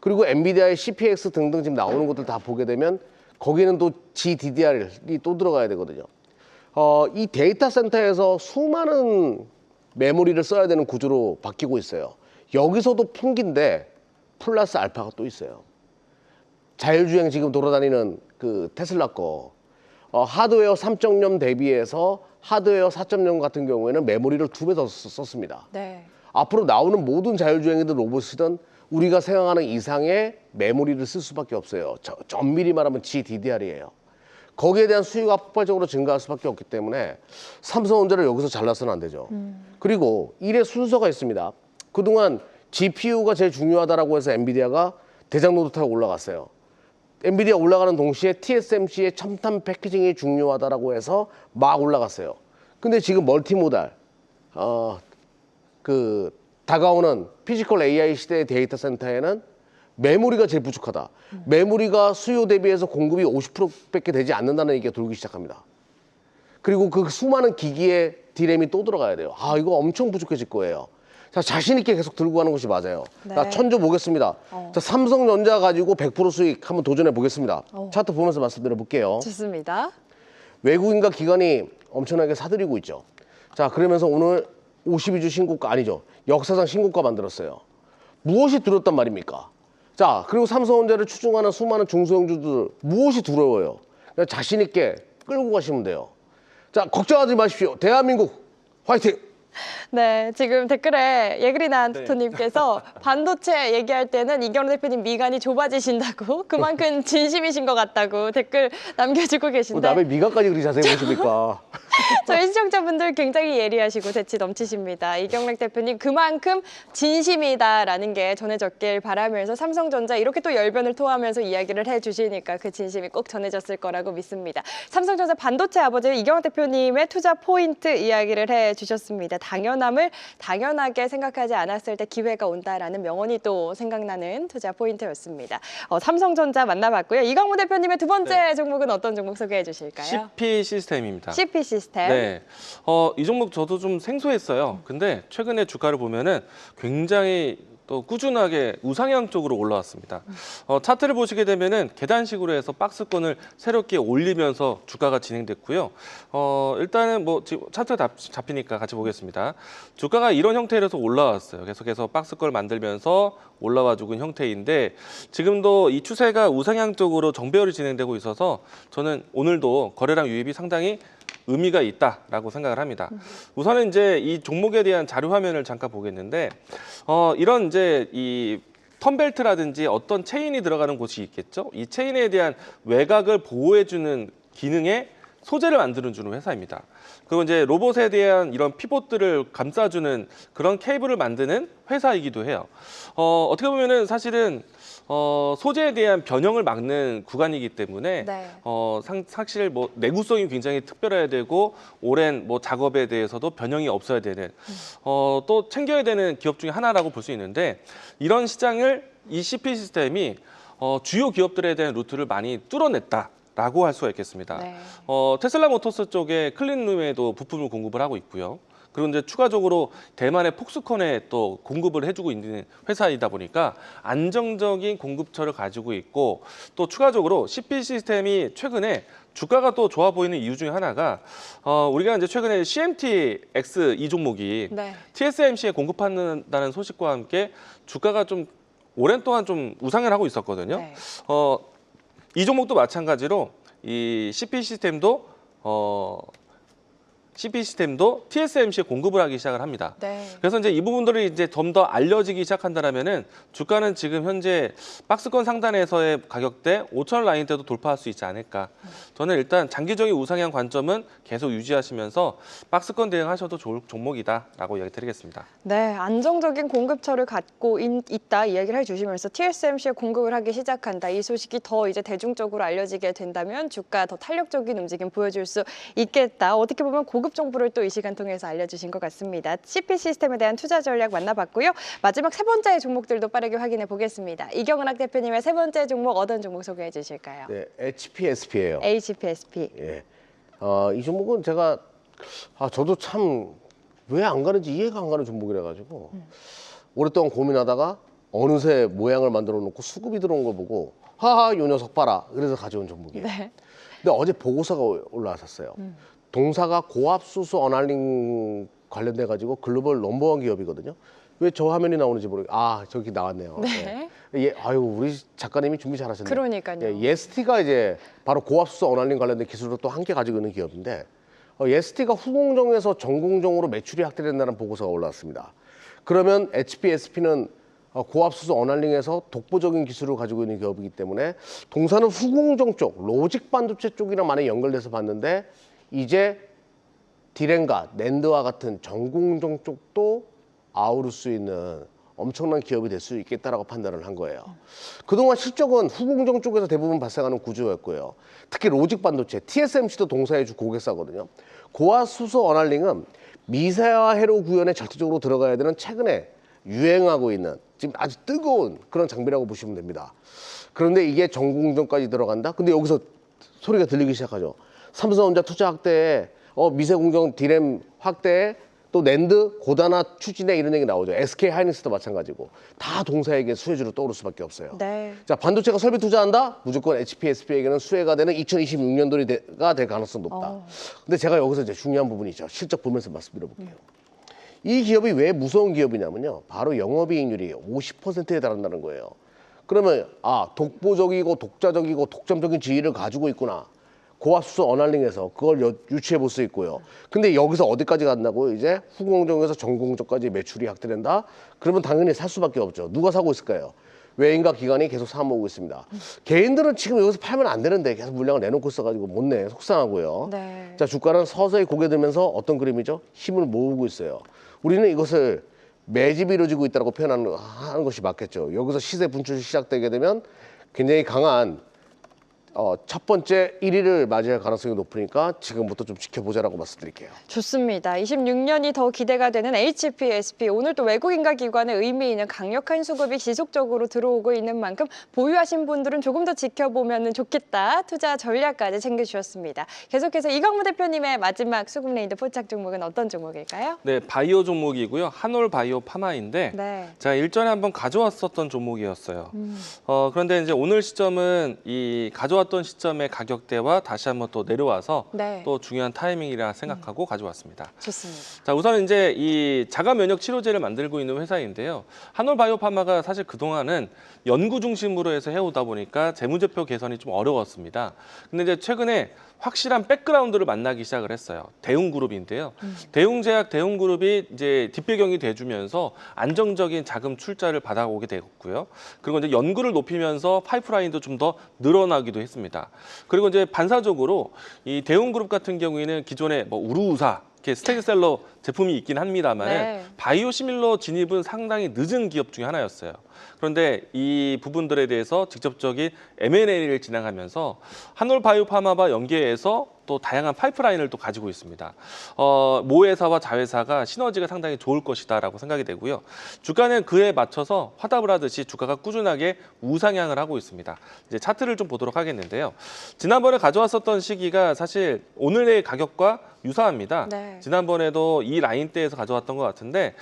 그리고 엔비디아의 CPX 등등 지금 나오는 것들 다 보게 되면 거기는 또 GDDR이 또 들어가야 되거든요. 이 데이터 센터에서 수많은 메모리를 써야 되는 구조로 바뀌고 있어요. 여기서도 풍기인데 플러스 알파가 또 있어요. 자율주행 지금 돌아다니는 그 테슬라 거 하드웨어 3.0 대비해서 하드웨어 4.0 같은 경우에는 메모리를 2배 더 썼습니다. 네. 앞으로 나오는 모든 자율주행이든 로봇이든 우리가 생각하는 이상의 메모리를 쓸 수밖에 없어요. 엄밀히 말하면 GDDR이에요. 거기에 대한 수요가 폭발적으로 증가할 수밖에 없기 때문에 삼성전자를 여기서 잘라서는 안 되죠. 그리고 일의 순서가 있습니다. 그동안 GPU가 제일 중요하다라고 해서 엔비디아가 대장로도 타고 올라갔어요. 엔비디아 올라가는 동시에 TSMC의 첨단 패키징이 중요하다라고 해서 막 올라갔어요. 근데 지금 멀티모달, 다가오는 피지컬 AI 시대의 데이터 센터에는 메모리가 제일 부족하다. 메모리가 수요 대비해서 공급이 50%밖에 되지 않는다는 얘기가 돌기 시작합니다. 그리고 그 수많은 기기에 D램이 또 들어가야 돼요. 이거 엄청 부족해질 거예요. 자, 자신 있게 계속 들고 가는 것이 맞아요. 네. 자, 천조 보겠습니다. 자, 삼성전자 가지고 100% 수익 한번 도전해 보겠습니다. 차트 보면서 말씀드려 볼게요. 좋습니다. 외국인과 기관이 엄청나게 사들이고 있죠. 자, 그러면서 오늘 52주 신고가 아니죠. 역사상 신고가 만들었어요. 무엇이 두렵단 말입니까? 자, 그리고 삼성전자를 추종하는 수많은 중소형주들 무엇이 두려워요? 그냥 자신 있게 끌고 가시면 돼요. 자, 걱정하지 마십시오. 대한민국 화이팅! 네, 지금 댓글에 예그리나 투토님께서 반도체 얘기할 때는 이경호 대표님 미간이 좁아지신다고 그만큼 진심이신 것 같다고 댓글 남겨주고 계신데 남의 미각까지 그렇게 자세히 보십니까? 저희 시청자분들 굉장히 예리하시고 재치 넘치십니다. 이경락 대표님 그만큼 진심이다라는 게 전해졌길 바라면서 삼성전자 이렇게 또 열변을 토하면서 이야기를 해주시니까 그 진심이 꼭 전해졌을 거라고 믿습니다. 삼성전자 반도체 아버지 이경락 대표님의 투자 포인트 이야기를 해주셨습니다. 당연함을 당연하게 생각하지 않았을 때 기회가 온다라는 명언이 또 생각나는 투자 포인트였습니다. 삼성전자 만나봤고요. 이광무 대표님의 두 번째 종목은 어떤 종목 소개해 주실까요? CP 시스템입니다. CP 시스템. 네, 이 종목 저도 좀 생소했어요. 근데 최근에 주가를 보면은 굉장히 또 꾸준하게 우상향 쪽으로 올라왔습니다. 차트를 보시게 되면은 계단식으로 해서 박스권을 새롭게 올리면서 주가가 진행됐고요. 일단은 뭐 지금 차트 잡히니까 같이 보겠습니다. 주가가 이런 형태로서 올라왔어요. 계속해서 박스권을 만들면서 올라와 죽은 형태인데 지금도 이 추세가 우상향 쪽으로 정배열이 진행되고 있어서 저는 오늘도 거래량 유입이 상당히 의미가 있다라고 생각을 합니다. 우선은 이제 이 종목에 대한 자료 화면을 잠깐 보겠는데 이런 이제 이 턴벨트라든지 어떤 체인이 들어가는 곳이 있겠죠. 이 체인에 대한 외곽을 보호해주는 기능의 소재를 만들어주는 회사입니다. 그리고 이제 로봇에 대한 이런 피봇들을 감싸주는 그런 케이블을 만드는 회사이기도 해요. 어떻게 보면은 사실은 소재에 대한 변형을 막는 구간이기 때문에 네. 사실 뭐 내구성이 굉장히 특별해야 되고 오랜 뭐 작업에 대해서도 변형이 없어야 되는 또 챙겨야 되는 기업 중에 하나라고 볼 수 있는데 이런 시장을 이 CP 시스템이 주요 기업들에 대한 루트를 많이 뚫어냈다. 라고 할 수가 있겠습니다. 네. 테슬라 모터스 쪽에 클린룸에도 부품을 공급을 하고 있고요. 그리고 이제 추가적으로 대만의 폭스콘에 또 공급을 해주고 있는 회사이다 보니까 안정적인 공급처를 가지고 있고 또 추가적으로 CP 시스템이 최근에 주가가 또 좋아 보이는 이유 중에 하나가 우리가 이제 최근에 CMTX 이 종목이 네. TSMC에 공급한다는 소식과 함께 주가가 좀 오랜 동안 좀 우상을 하고 있었거든요. 네. 이 종목도 마찬가지로 이 CP 시스템도 CP 시스템도 TSMC에 공급을 하기 시작을 합니다. 네. 그래서 이제 이 부분들이 이제 좀 더 알려지기 시작한다면은 주가는 지금 현재 박스권 상단에서의 가격대 5,000원 라인대도 돌파할 수 있지 않을까. 저는 일단 장기적인 우상향 관점은 계속 유지하시면서 박스권 대응하셔도 좋을 종목이다라고 이야기 드리겠습니다. 네, 안정적인 공급처를 갖고 있다 이야기를 해주시면서 TSMC에 공급을 하기 시작한다. 이 소식이 더 이제 대중적으로 알려지게 된다면 주가 더 탄력적인 움직임 보여줄 수 있겠다. 어떻게 보면 고급 정보를 또 이 시간 통해서 알려주신 것 같습니다. CP 시스템에 대한 투자 전략 만나봤고요. 마지막 세 번째 종목들도 빠르게 확인해 보겠습니다. 이경락 대표님의 세 번째 종목 어떤 종목 소개해 주실까요? 네, HPSP예요. HPSP. 예. 이 종목은 제가 저도 참 왜 안 가는지 이해가 안 가는 종목이라 가지고 오랫동안 고민하다가 어느새 모양을 만들어 놓고 수급이 들어온 거 보고 하하 요 녀석 봐라. 그래서 가져온 종목이에요. 네. 근데 어제 보고서가 올라왔었어요. 동사가 고압수소 어널링 관련돼 가지고 글로벌 넘버원 기업이거든요. 왜 저 화면이 나오는지 모르겠어요. 저기 나왔네요. 네. 예. 아유 우리 작가님이 준비 잘하셨네요. 그러니까요. 예, 예스티가 이제 바로 고압수소 어널링 관련된 기술을 또 함께 가지고 있는 기업인데 예스티가 후공정에서 전공정으로 매출이 확대된다는 보고서가 올라왔습니다. 그러면 HPSP는 고압수소 어널링에서 독보적인 기술을 가지고 있는 기업이기 때문에 동사는 후공정 쪽, 로직 반도체 쪽이랑 많이 연결돼서 봤는데 이제 디램과 낸드와 같은 전공정 쪽도 아우를 수 있는 엄청난 기업이 될 수 있겠다라고 판단을 한 거예요. 그동안 실적은 후공정 쪽에서 대부분 발생하는 구조였고요. 특히 로직 반도체, TSMC도 동사의 주 고객사거든요. 고압수소 어널링은 미세화 회로 구현에 절대적으로 들어가야 되는 최근에 유행하고 있는 지금 아주 뜨거운 그런 장비라고 보시면 됩니다. 그런데 이게 전공정까지 들어간다? 근데 여기서 소리가 들리기 시작하죠. 삼성전자 투자 확대에 미세공정 디램 확대에 또 낸드 고단화 추진에 이런 얘기 나오죠. SK 하이닉스도 마찬가지고 다 동사에게 수혜주로 떠오를 수밖에 없어요. 네. 자, 반도체가 설비 투자한다? 무조건 HPSP에게는 수혜가 되는 2026년도가 될 가능성 높다. 근데 제가 여기서 이제 중요한 부분이 있죠. 실적 보면서 말씀드려볼게요. 이 기업이 왜 무서운 기업이냐면요. 바로 영업이익률이 50%에 달한다는 거예요. 그러면 독보적이고 독자적이고 독점적인 지위를 가지고 있구나. 고압수소 어널링에서 그걸 유추해 볼 수 있고요. 근데 여기서 어디까지 간다고 이제 후공정에서 전공정까지 매출이 확대된다? 그러면 당연히 살 수밖에 없죠. 누가 사고 있을까요? 외인과 기관이 계속 사모으고 있습니다. 개인들은 지금 여기서 팔면 안 되는데 계속 물량을 내놓고 있어가지고 못 내. 속상하고요. 네. 자, 주가는 서서히 고개 들면서 어떤 그림이죠? 힘을 모으고 있어요. 우리는 이것을 매집이 이루어지고 있다고 표현하는 것이 맞겠죠. 여기서 시세 분출이 시작되게 되면 굉장히 강한 첫 번째 1위를 맞이할 가능성이 높으니까 지금부터 좀 지켜보자라고 말씀드릴게요. 좋습니다. 26년이 더 기대가 되는 HPSP. 오늘 또 외국인과 기관의 의미 있는 강력한 수급이 지속적으로 들어오고 있는 만큼 보유하신 분들은 조금 더 지켜보면 좋겠다. 투자 전략까지 챙겨주셨습니다. 계속해서 이광무 대표님의 마지막 수급 레인드 포착 종목은 어떤 종목일까요? 네, 바이오 종목이고요. 한올 바이오 파마인데 네. 제가 일전에 한번 가져왔었던 종목이었어요. 그런데 이제 오늘 시점은 이 가져왔던 시점의 가격대와 다시 한번 또 내려와서 네. 또 중요한 타이밍이라 생각하고 가져왔습니다. 좋습니다. 자, 우선 이제 이 자가 면역 치료제를 만들고 있는 회사인데요. 한올 바이오파마가 사실 그동안은 연구 중심으로 해서 해오다 보니까 재무제표 개선이 좀 어려웠습니다. 근데 이제 최근에 확실한 백그라운드를 만나기 시작을 했어요. 대웅그룹인데요. 대웅제약, 대웅그룹이 이제 뒷배경이 돼주면서 안정적인 자금 출자를 받아오게 되었고요. 그리고 이제 연구를 높이면서 파이프라인도 좀 더 늘어나기도 했습니다. 그리고 이제 반사적으로 이 대웅그룹 같은 경우에는 기존에 뭐 우루우사 이렇게 스테디셀러 제품이 있긴 합니다만 네. 바이오 시밀러 진입은 상당히 늦은 기업 중에 하나였어요. 그런데 이 부분들에 대해서 직접적인 M&A를 진행하면서 한올 바이오파마와 연계해서 또 다양한 파이프라인을 또 가지고 있습니다. 모회사와 자회사가 시너지가 상당히 좋을 것이다라고 생각이 되고요. 주가는 그에 맞춰서 화답을 하듯이 주가가 꾸준하게 우상향을 하고 있습니다. 이제 차트를 좀 보도록 하겠는데요. 지난번에 가져왔었던 시기가 사실 오늘의 가격과 유사합니다. 네. 지난번에도 이 라인대에서 가져왔던 것 같은데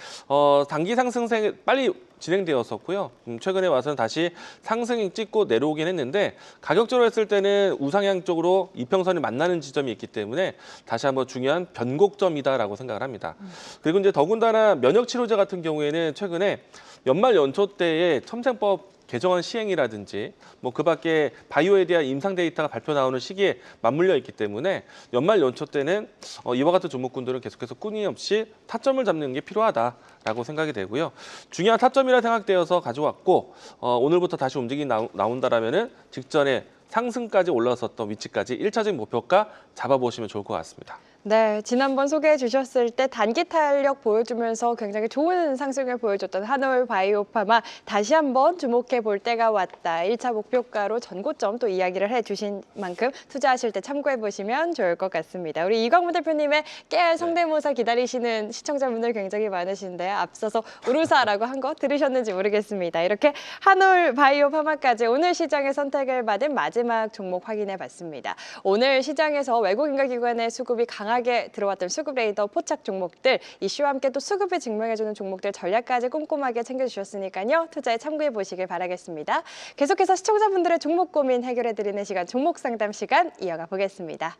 단기 상승세 빨리 진행되었었고요. 최근에 와서는 다시 상승이 찍고 내려오긴 했는데 가격적으로 했을 때는 우상향 쪽으로 이평선이 만나는 지점이 있기 때문에 다시 한번 중요한 변곡점이다라고 생각을 합니다. 그리고 이제 더군다나 면역치료제 같은 경우에는 최근에 연말 연초 때에 첨생법 개정안 시행이라든지 뭐 그밖에 바이오에 대한 임상 데이터가 발표 나오는 시기에 맞물려 있기 때문에 연말 연초 때는 이와 같은 종목군들은 계속해서 끊임없이 타점을 잡는 게 필요하다라고 생각이 되고요. 중요한 타점이라 생각되어서 가져왔고 오늘부터 다시 움직임이 나온다라면은 직전에 상승까지 올라섰던 위치까지 1차적인 목표가 잡아보시면 좋을 것 같습니다. 네, 지난번 소개해 주셨을 때 단기 탄력 보여주면서 굉장히 좋은 상승을 보여줬던 한올 바이오파마 다시 한번 주목해 볼 때가 왔다. 1차 목표가로 전고점 또 이야기를 해 주신 만큼 투자하실 때 참고해 보시면 좋을 것 같습니다. 우리 이광문 대표님의 깨알 성대모사 기다리시는 시청자분들 굉장히 많으신데 앞서서 우루사라고 한 거 들으셨는지 모르겠습니다. 이렇게 한올 바이오파마까지 오늘 시장에 선택을 받은 마지막 종목 확인해 봤습니다. 오늘 시장에서 외국인과 기관의 수급이 강하게 들어왔던 수급 레이더 포착 종목들, 이슈와 함께 또 수급을 증명해주는 종목들 전략까지 꼼꼼하게 챙겨주셨으니까요. 투자에 참고해 보시길 바라겠습니다. 계속해서 시청자분들의 종목 고민 해결해드리는 시간, 종목 상담 시간 이어가 보겠습니다.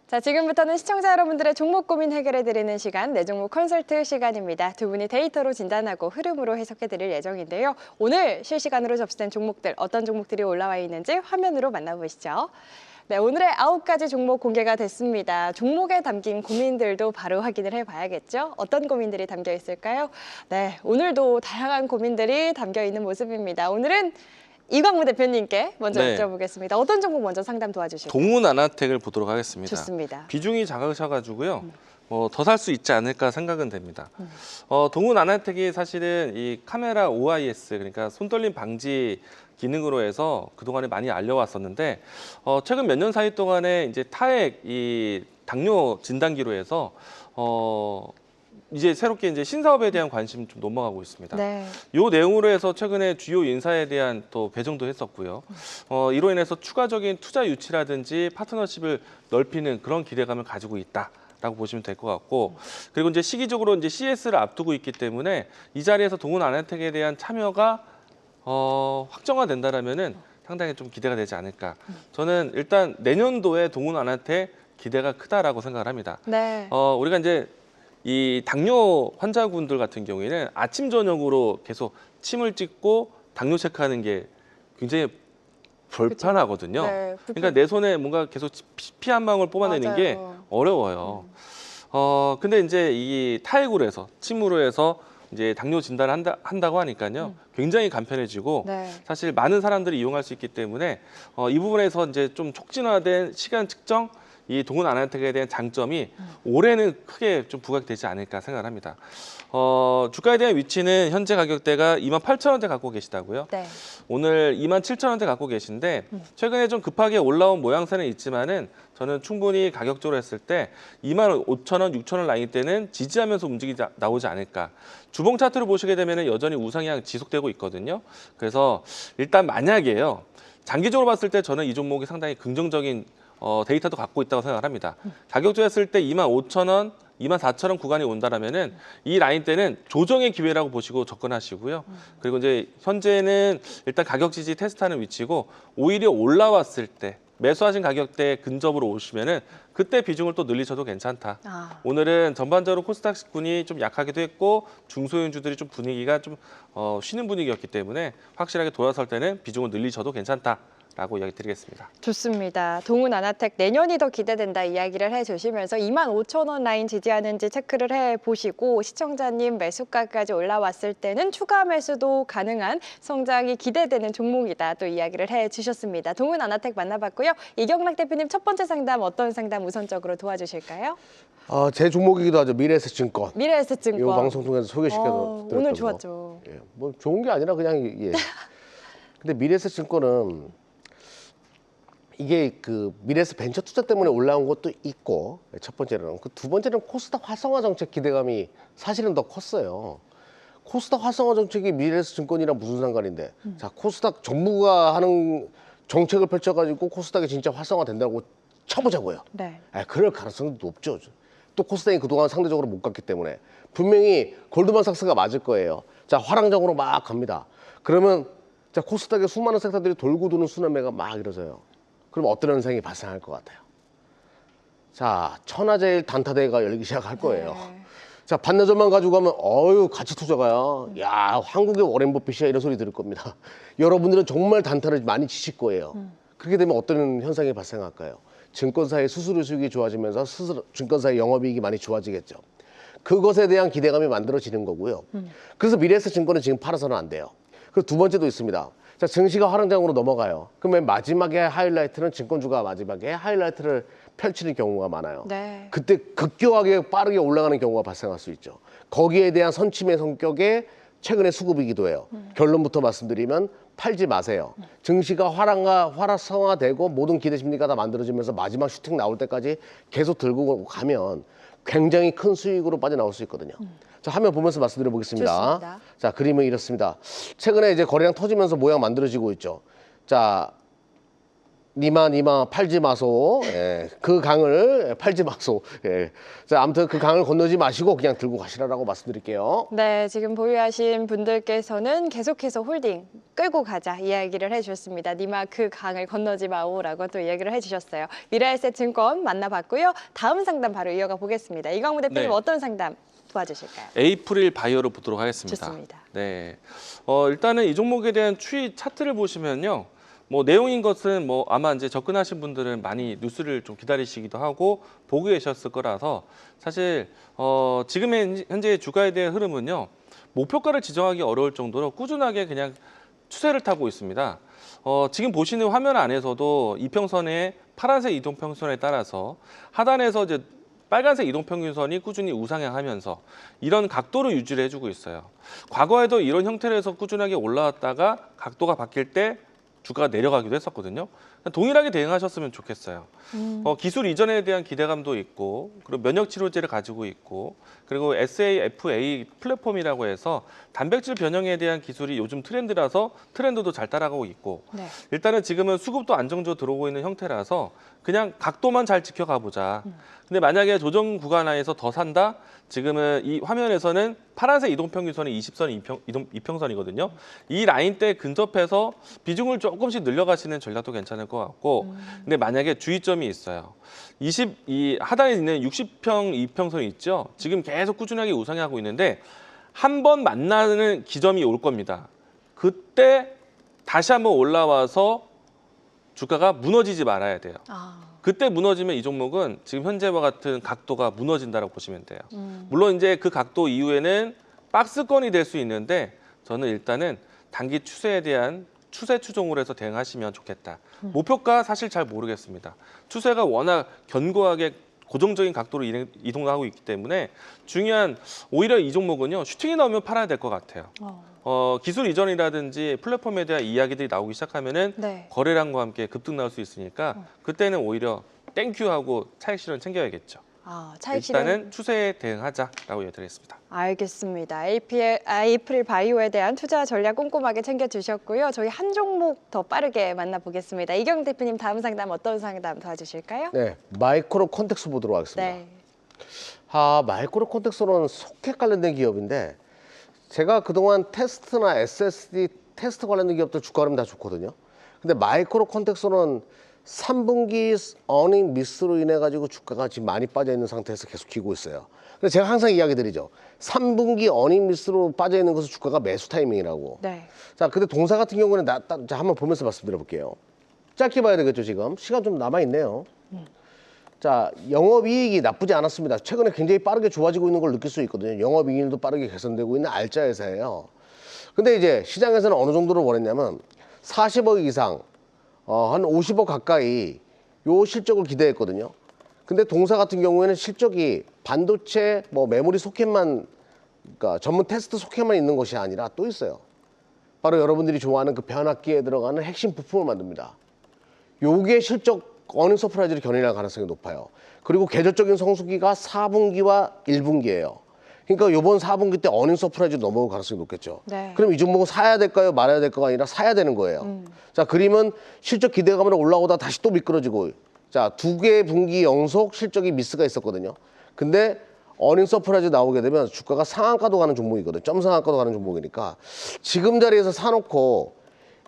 자, 지금부터는 시청자 여러분들의 종목 고민 해결해드리는 시간, 내 종목 컨설트 시간입니다. 두 분이 데이터로 진단하고 흐름으로 해석해드릴 예정인데요. 오늘 실시간으로 접수된 종목들, 어떤 종목들이 올라와 있는지 화면으로 만나보시죠. 네, 오늘의 9가지 종목 공개가 됐습니다. 종목에 담긴 고민들도 바로 확인을 해봐야겠죠. 어떤 고민들이 담겨 있을까요? 네, 오늘도 다양한 고민들이 담겨 있는 모습입니다. 오늘은 이광무 대표님께 먼저 네. 여쭤보겠습니다. 어떤 종목 먼저 상담 도와주실까요? 동훈 아나텍을 보도록 하겠습니다. 좋습니다. 비중이 작으셔가지고요. 더 살 수 있지 않을까 생각은 됩니다. 동훈 아나텍이 사실은 이 카메라 OIS, 그러니까 손떨림 방지 기능으로 해서 그동안에 많이 알려왔었는데 최근 몇 년 사이 동안에 이제 타액 이 당뇨 진단기로 해서 이제 새롭게 이제 신사업에 대한 관심이 좀 넘어가고 있습니다. 네. 요 내용으로 해서 최근에 주요 인사에 대한 또 배정도 했었고요. 이로 인해서 추가적인 투자 유치라든지 파트너십을 넓히는 그런 기대감을 가지고 있다라고 보시면 될 것 같고, 그리고 이제 시기적으로 이제 CS를 앞두고 있기 때문에 이 자리에서 동훈 아나텍에 대한 참여가 확정화된다라면은 상당히 좀 기대가 되지 않을까. 저는 일단 내년도에 동훈 아나텍 기대가 크다라고 생각을 합니다. 네. 우리가 이제 이 당뇨 환자분들 같은 경우에는 아침 저녁으로 계속 침을 찍고 당뇨 체크하는 게 굉장히 불편하거든요. 네, 그러니까 내 손에 뭔가 계속 피 한 방울 뽑아내는 맞아요. 게 어려워요. 근데 이제 이 타액으로 해서 침으로 해서 이제 당뇨 진단을 한다고 하니까요. 굉장히 간편해지고 네. 사실 많은 사람들이 이용할 수 있기 때문에 이 부분에서 이제 좀 촉진화된 시간 측정, 이 동훈 아나텍에 대한 장점이 올해는 크게 좀 부각되지 않을까 생각을 합니다. 주가에 대한 위치는 현재 가격대가 28,000원대 갖고 계시다고요. 네. 오늘 27,000원대 갖고 계신데 최근에 좀 급하게 올라온 모양새는 있지만은 저는 충분히 가격적으로 했을 때 25,000원, 6,000원 라인 때는 지지하면서 움직이 나오지 않을까. 주봉 차트를 보시게 되면 여전히 우상향 지속되고 있거든요. 그래서 일단 만약에요. 장기적으로 봤을 때 저는 이 종목이 상당히 긍정적인 데이터도 갖고 있다고 생각을 합니다. 가격적 했을 때 25,000원, 24,000원 구간이 온다라면은 이 라인 때는 조정의 기회라고 보시고 접근하시고요. 그리고 이제 현재는 일단 가격 지지 테스트하는 위치고 오히려 올라왔을 때 매수하신 가격대 근접으로 오시면은 그때 비중을 또 늘리셔도 괜찮다. 오늘은 전반적으로 코스닥군이 좀 약하기도 했고 중소형주들이 좀 분위기가 좀 쉬는 분위기였기 때문에 확실하게 돌아설 때는 비중을 늘리셔도 괜찮다. 라고 이야기 드리겠습니다. 좋습니다. 동훈 아나텍 내년이 더 기대된다 이야기를 해주시면서 25,000원 라인 지지하는지 체크를 해보시고 시청자님 매수가까지 올라왔을 때는 추가 매수도 가능한 성장이 기대되는 종목이다 또 이야기를 해주셨습니다. 동훈 아나텍 만나봤고요. 이경락 대표님 첫 번째 상담 어떤 상담 우선적으로 도와주실까요? 제 종목이기도 하죠. 미래에셋증권. 미래에셋증권. 이 방송 통해서 소개시켜 드렸던 오늘 거. 좋았죠. 예, 뭐 좋은 게 아니라 그냥 예. 근데 미래에셋증권은 이게 그 미래에셋 벤처 투자 때문에 올라온 것도 있고 첫 번째는 그 두 번째는 코스닥 활성화 정책 기대감이 사실은 더 컸어요. 코스닥 활성화 정책이 미래에셋 증권이랑 무슨 상관인데? 자, 코스닥 정부가 하는 정책을 펼쳐가지고 코스닥이 진짜 활성화 된다고 쳐보자고요. 네. 그럴 가능성도 높죠. 또 코스닥이 그동안 상대적으로 못 갔기 때문에 분명히 골드만삭스가 맞을 거예요. 자, 화랑정으로 막 갑니다. 그러면 자, 코스닥에 수많은 섹터들이 돌고 도는 순환매가 막 이루어져요. 그럼 어떤 현상이 발생할 것 같아요? 자, 천하제일 단타대회가 열리기 시작할 거예요. 네. 자, 반나절만 가지고 가면 어유 가치 투자가야. 야, 한국의 워렌 버핏이야 이런 소리 들을 겁니다. 여러분들은 정말 단타를 많이 치실 거예요. 그렇게 되면 어떤 현상이 발생할까요? 증권사의 수수료 수익이 좋아지면서 증권사의 영업이익이 많이 좋아지겠죠. 그것에 대한 기대감이 만들어지는 거고요. 그래서 미래에셋증권은 지금 팔아서는 안 돼요. 그리고 두 번째도 있습니다. 자, 증시가 하락장으로 넘어가요. 그러면 마지막에 하이라이트는 증권주가 마지막에 하이라이트를 펼치는 경우가 많아요. 네. 그때 급격하게 빠르게 올라가는 경우가 발생할 수 있죠. 거기에 대한 선침의 성격의 최근의 수급이기도 해요. 결론부터 말씀드리면 팔지 마세요. 증시가 활성화되고 모든 기대 심리가 다 만들어지면서 마지막 슈팅 나올 때까지 계속 들고 가면 굉장히 큰 수익으로 빠져나올 수 있거든요. 자, 화면 보면서 말씀드려 보겠습니다. 좋습니다. 자, 그림은 이렇습니다. 최근에 이제 거래량 터지면서 모양 만들어지고 있죠. 자, 니마 팔지 마소. 예, 그 강을 팔지 마소. 예. 자, 아무튼 그 강을 건너지 마시고 그냥 들고 가시라라고 말씀드릴게요. 네, 지금 보유하신 분들께서는 계속해서 홀딩 끌고 가자 이야기를 해주셨습니다. 니마 그 강을 건너지 마오라고 또 이야기를 해주셨어요. 미래에셋증권 만나봤고요. 다음 상담 바로 이어가 보겠습니다. 이광무 대표님 네. 어떤 상담 도와주실까요? 에이프릴 바이오로 보도록 하겠습니다. 좋습니다. 네, 일단은 이 종목에 대한 추이 차트를 보시면요. 뭐 내용인 것은 뭐 아마 이제 접근하신 분들은 많이 뉴스를 좀 기다리시기도 하고 보고 계셨을 거라서 사실 지금의 현재의 주가에 대한 흐름은요. 목표가를 지정하기 어려울 정도로 꾸준하게 그냥 추세를 타고 있습니다. 지금 보시는 화면 안에서도 이평선의 파란색 이동평선에 따라서 하단에서 이제 빨간색 이동평균선이 꾸준히 우상향하면서 이런 각도를 유지를 해주고 있어요. 과거에도 이런 형태로 해서 꾸준하게 올라왔다가 각도가 바뀔 때 주가가 내려가기도 했었거든요. 동일하게 대응하셨으면 좋겠어요. 기술 이전에 대한 기대감도 있고, 그리고 면역 치료제를 가지고 있고, 그리고 SAFA 플랫폼이라고 해서 단백질 변형에 대한 기술이 요즘 트렌드라서 트렌드도 잘 따라가고 있고, 네. 일단은 지금은 수급도 안정적으로 들어오고 있는 형태라서 그냥 각도만 잘 지켜가 보자. 근데 만약에 조정 구간 하에서 더 산다? 지금은 이 화면에서는 파란색 이동평균선이 20선 이평선이거든요. 이 라인대 근접해서 비중을 조금씩 늘려가시는 전략도 괜찮을 것 같고, 근데 만약에 주의점이 있어요. 이 하단에 있는 60평 이평선이 있죠. 지금 계속 꾸준하게 우상향하고 있는데 한 번 만나는 기점이 올 겁니다. 그때 다시 한번 올라와서 주가가 무너지지 말아야 돼요. 그때 무너지면 이 종목은 지금 현재와 같은 각도가 무너진다고 보시면 돼요. 물론 이제 그 각도 이후에는 박스권이 될 수 있는데 저는 일단은 단기 추세에 대한 추세 추종을 해서 대응하시면 좋겠다. 목표가 사실 잘 모르겠습니다. 추세가 워낙 견고하게 고정적인 각도로 이동하고 있기 때문에 중요한 오히려 이 종목은요. 슈팅이 나오면 팔아야 될 것 같아요. 기술 이전이라든지 플랫폼에 대한 이야기들이 나오기 시작하면은 네. 거래량과 함께 급등 나올 수 있으니까 그때는 오히려 땡큐하고 차익 실현 챙겨야겠죠. 차익 실현. 일단은 추세에 대응하자라고 얘기드리겠습니다. 알겠습니다. 에이프릴 바이오에 대한 투자 전략 꼼꼼하게 챙겨주셨고요. 저희 한 종목 더 빠르게 만나보겠습니다. 이경 대표님 다음 상담 어떤 상담 도와주실까요? 네, 마이크로 콘텍스 보도록 하겠습니다. 네. 마이크로 콘텍스로는 소켓 관련된 기업인데 제가 그동안 테스트나 SSD 테스트 관련된 기업들 주가 흐름 다 좋거든요. 근데 마이크로 콘텍스로는 3분기 어닝 미스로 인해 가지고 주가가 지금 많이 빠져 있는 상태에서 계속 기고 있어요. 그래서 제가 항상 이야기 드리죠. 3분기 어닝 미스로 빠져 있는 것은 주가가 매수 타이밍이라고. 네. 자, 근데 동사 같은 경우는 자, 한번 보면서 말씀드려 볼게요. 짧게 봐야 되겠죠, 지금. 시간 좀 남아 있네요. 자, 영업이익이 나쁘지 않았습니다. 최근에 굉장히 빠르게 좋아지고 있는 걸 느낄 수 있거든요. 영업이익도 빠르게 개선되고 있는 알짜 회사예요. 근데 이제 시장에서는 어느 정도를 원했냐면 40억 이상, 한 50억 가까이 요 실적을 기대했거든요. 근데 동사 같은 경우에는 실적이 반도체, 메모리 소켓만, 그러니까 전문 테스트 소켓만 있는 것이 아니라 또 있어요. 바로 여러분들이 좋아하는 그 변압기에 들어가는 핵심 부품을 만듭니다. 요게 실적 어닝 서프라이즈를 견인할 가능성이 높아요. 그리고 계절적인 성수기가 4분기와 1분기예요. 그러니까 이번 4분기 때 어닝 서프라이즈 넘어올 가능성이 높겠죠. 네. 그럼 이 종목은 사야 될까요? 말아야 될까가 아니라 사야 되는 거예요. 자, 그림은 실적 기대감으로 올라오다 다시 또 미끄러지고, 자, 2개 분기 연속 실적이 미스가 있었거든요. 근데 어닝 서프라이즈 나오게 되면 주가가 상한가도 가는 종목이거든요. 점 상한가도 가는 종목이니까 지금 자리에서 사놓고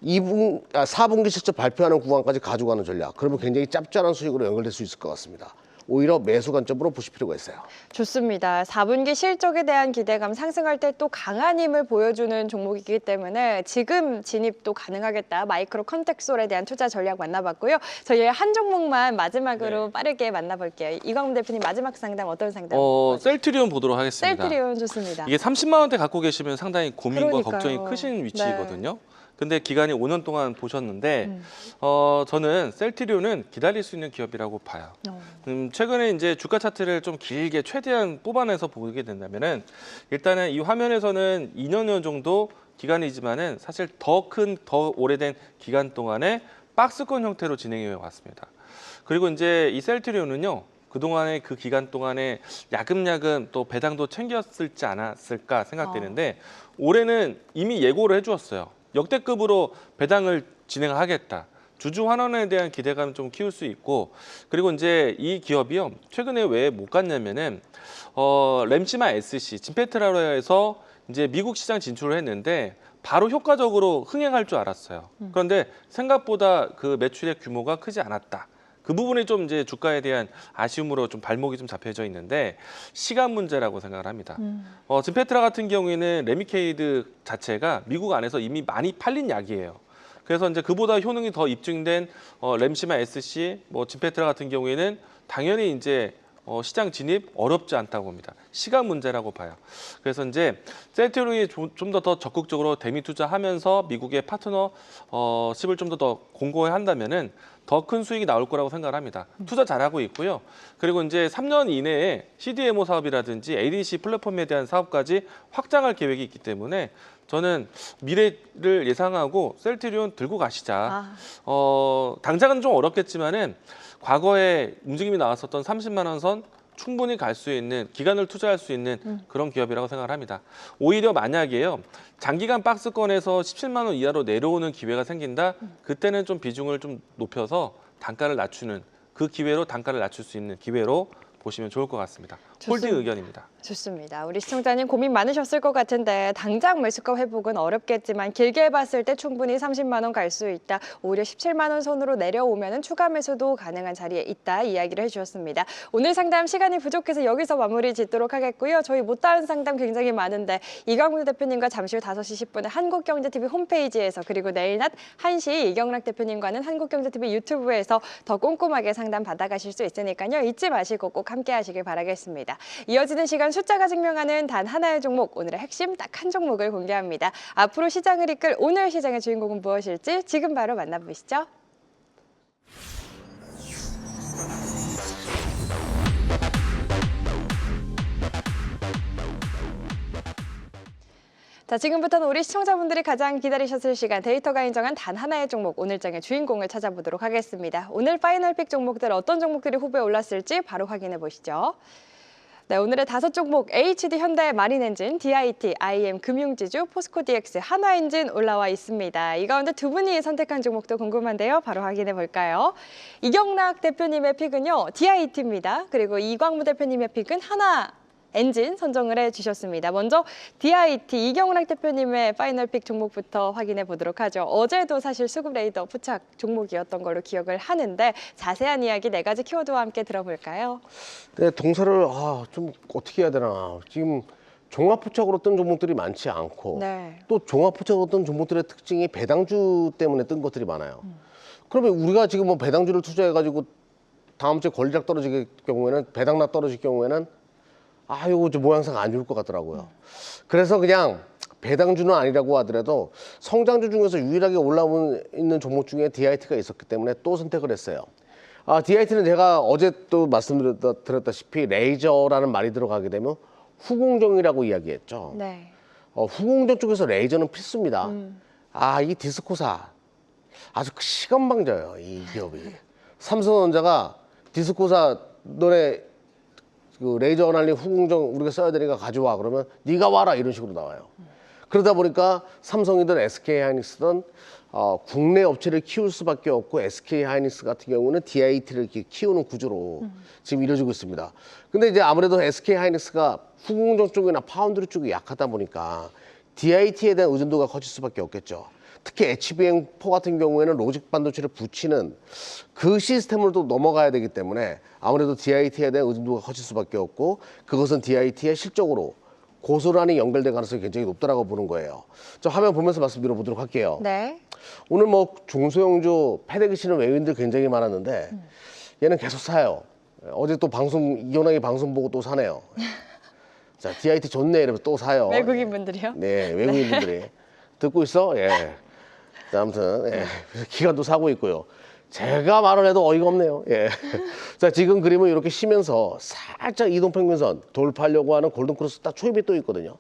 4분기 실적 발표하는 구간까지 가져가는 전략. 그러면 굉장히 짭짤한 수익으로 연결될 수 있을 것 같습니다. 오히려 매수 관점으로 보실 필요가 있어요. 좋습니다. 4분기 실적에 대한 기대감 상승할 때 또 강한 힘을 보여주는 종목이기 때문에 지금 진입도 가능하겠다. 마이크로 컨텍솔에 대한 투자 전략 만나봤고요. 저희 한 종목만 마지막으로 네. 빠르게 만나볼게요. 이광문 대표님 마지막 상담 어떤 상담? 셀트리온 보도록 하겠습니다. 셀트리온 좋습니다. 이게 30만 원대 갖고 계시면 상당히 고민과 그러니까요. 걱정이 크신 네. 위치거든요. 근데 기간이 5년 동안 보셨는데 저는 셀트리온은 기다릴 수 있는 기업이라고 봐요. 최근에 이제 주가 차트를 좀 길게 최대한 뽑아내서 보게 된다면은 일단은 이 화면에서는 2년 정도 기간이지만은 사실 더 오래된 기간 동안에 박스권 형태로 진행해 왔습니다. 그리고 이제 이 셀트리온은요. 그동안의 그 기간 동안에 야금야금 또 배당도 챙겼을지 않았을까 생각되는데 올해는 이미 예고를 해주었어요. 역대급으로 배당을 진행하겠다. 주주 환원에 대한 기대감을 좀 키울 수 있고 그리고 이제 이 기업이요. 최근에 왜 못 갔냐면은 램시마 SC, 진페트라로에서 이제 미국 시장 진출을 했는데 바로 효과적으로 흥행할 줄 알았어요. 그런데 생각보다 그 매출의 규모가 크지 않았다. 그 부분이 좀 이제 주가에 대한 아쉬움으로 좀 발목이 좀 잡혀져 있는데 시간 문제라고 생각을 합니다. 진페트라 같은 경우에는 레미케이드 자체가 미국 안에서 이미 많이 팔린 약이에요. 그래서 이제 그보다 효능이 더 입증된 램시마 SC, 뭐 진페트라 같은 경우에는 당연히 이제 시장 진입 어렵지 않다고 봅니다. 시간 문제라고 봐요. 그래서 이제 셀트리온이 좀 더 적극적으로 대미 투자하면서 미국의 파트너십을 좀 더 공고히 한다면은 더 큰 수익이 나올 거라고 생각을 합니다. 투자 잘하고 있고요. 그리고 이제 3년 이내에 CDMO 사업이라든지 ADC 플랫폼에 대한 사업까지 확장할 계획이 있기 때문에 저는 미래를 예상하고 셀트리온 들고 가시자. 당장은 좀 어렵겠지만은 과거에 움직임이 나왔었던 30만 원 선 충분히 갈 수 있는 기간을 투자할 수 있는 그런 기업이라고 생각을 합니다. 오히려 만약에요. 장기간 박스권에서 17만 원 이하로 내려오는 기회가 생긴다. 그때는 좀 비중을 좀 높여서 단가를 낮추는 그 기회로 단가를 낮출 수 있는 기회로 보시면 좋을 것 같습니다. 홀딩 의견입니다. 좋습니다. 우리 시청자님 고민 많으셨을 것 같은데 당장 매수가 회복은 어렵겠지만 길게 봤을 때 충분히 30만 원 갈 수 있다. 오히려 17만 원 선으로 내려오면 추가 매수도 가능한 자리에 있다 이야기를 해주셨습니다. 오늘 상담 시간이 부족해서 여기서 마무리 짓도록 하겠고요. 저희 못다한 상담 굉장히 많은데 이광문 대표님과 잠시 후 5시 10분에 한국경제TV 홈페이지에서 그리고 내일 낮 1시 이경락 대표님과는 한국경제TV 유튜브에서 더 꼼꼼하게 상담 받아가실 수 있으니까요. 잊지 마시고 꼭 함께 하시길 바라겠습니다. 이어지는 시간 숫자가 증명하는 단 하나의 종목, 오늘의 핵심 딱 한 종목을 공개합니다. 앞으로 시장을 이끌 오늘 시장의 주인공은 무엇일지 지금 바로 만나보시죠. 자, 지금부터는 우리 시청자분들이 가장 기다리셨을 시간 데이터가 인정한 단 하나의 종목, 오늘장의 주인공을 찾아보도록 하겠습니다. 오늘 파이널 픽 종목들 어떤 종목들이 후보에 올랐을지 바로 확인해 보시죠. 네, 오늘의 5종목 HD 현대 마린엔진, DIT, IM 금융지주, 포스코DX, 한화엔진 올라와 있습니다. 이 가운데 두 분이 선택한 종목도 궁금한데요. 바로 확인해 볼까요? 이경락 대표님의 픽은요, DIT입니다. 그리고 이광무 대표님의 픽은 한화엔진 선정을 해주셨습니다. 먼저 DIT 이경락 대표님의 파이널 픽 종목부터 확인해 보도록 하죠. 어제도 사실 수급 레이더 포착 종목이었던 걸로 기억을 하는데 자세한 이야기 4가지 키워드와 함께 들어볼까요? 네, 동사를 좀 어떻게 해야 되나. 지금 종합포착으로 뜬 종목들이 많지 않고 네. 또 종합포착으로 뜬 종목들의 특징이 배당주 때문에 뜬 것들이 많아요. 그러면 우리가 지금 뭐 배당주를 투자해가지고 다음 주에 권리락 떨어질 경우에는 배당락 떨어질 경우에는 이거 좀 모양새가 안 좋을 것 같더라고요. 그래서 그냥 배당주는 아니라고 하더라도 성장주 중에서 유일하게 올라오고 있는 종목 중에 DIT가 있었기 때문에 또 선택을 했어요. DIT는 제가 어제 또 말씀드렸다시피 레이저라는 말이 들어가게 되면 후공정이라고 이야기했죠. 네. 후공정 쪽에서 레이저는 필수입니다. 이 디스코사 아주 시건방져요, 이 기업이. 삼성전자가 디스코사 너네 그 레이저 어널링 후공정 우리가 써야 되니까 가져와 그러면 네가 와라 이런 식으로 나와요. 그러다 보니까 삼성이든 SK하이닉스든 국내 업체를 키울 수밖에 없고 SK하이닉스 같은 경우는 DIT를 이렇게 키우는 구조로 지금 이루어지고 있습니다. 근데 이제 아무래도 SK하이닉스가 후공정 쪽이나 파운드리 쪽이 약하다 보니까 DIT에 대한 의존도가 커질 수밖에 없겠죠. 특히 HBM4 같은 경우에는 로직 반도체를 붙이는 그 시스템으로 또 넘어가야 되기 때문에 아무래도 DIT에 대한 의존도가 커질 수밖에 없고 그것은 DIT의 실적으로 고스란히 연결될 가능성이 굉장히 높다라고 보는 거예요. 저 화면 보면서 말씀드려보도록 할게요. 네. 오늘 뭐 중소형주 패대기 치는 외국인들 굉장히 많았는데 얘는 계속 사요. 어제 또 방송 이현학이 방송 보고 또 사네요. 자, DIT 좋네 이러면서 또 사요. 외국인 분들이요? 네, 외국인 분들이 듣고 있어. 예. 자, 아무튼 예. 기관도 사고 있고요. 제가 말을 해도 어이가 없네요. 예. 자, 지금 그림은 이렇게 쉬면서 살짝 이동평균선 돌파하려고 하는 골든크로스 딱 초입이 또 있거든요.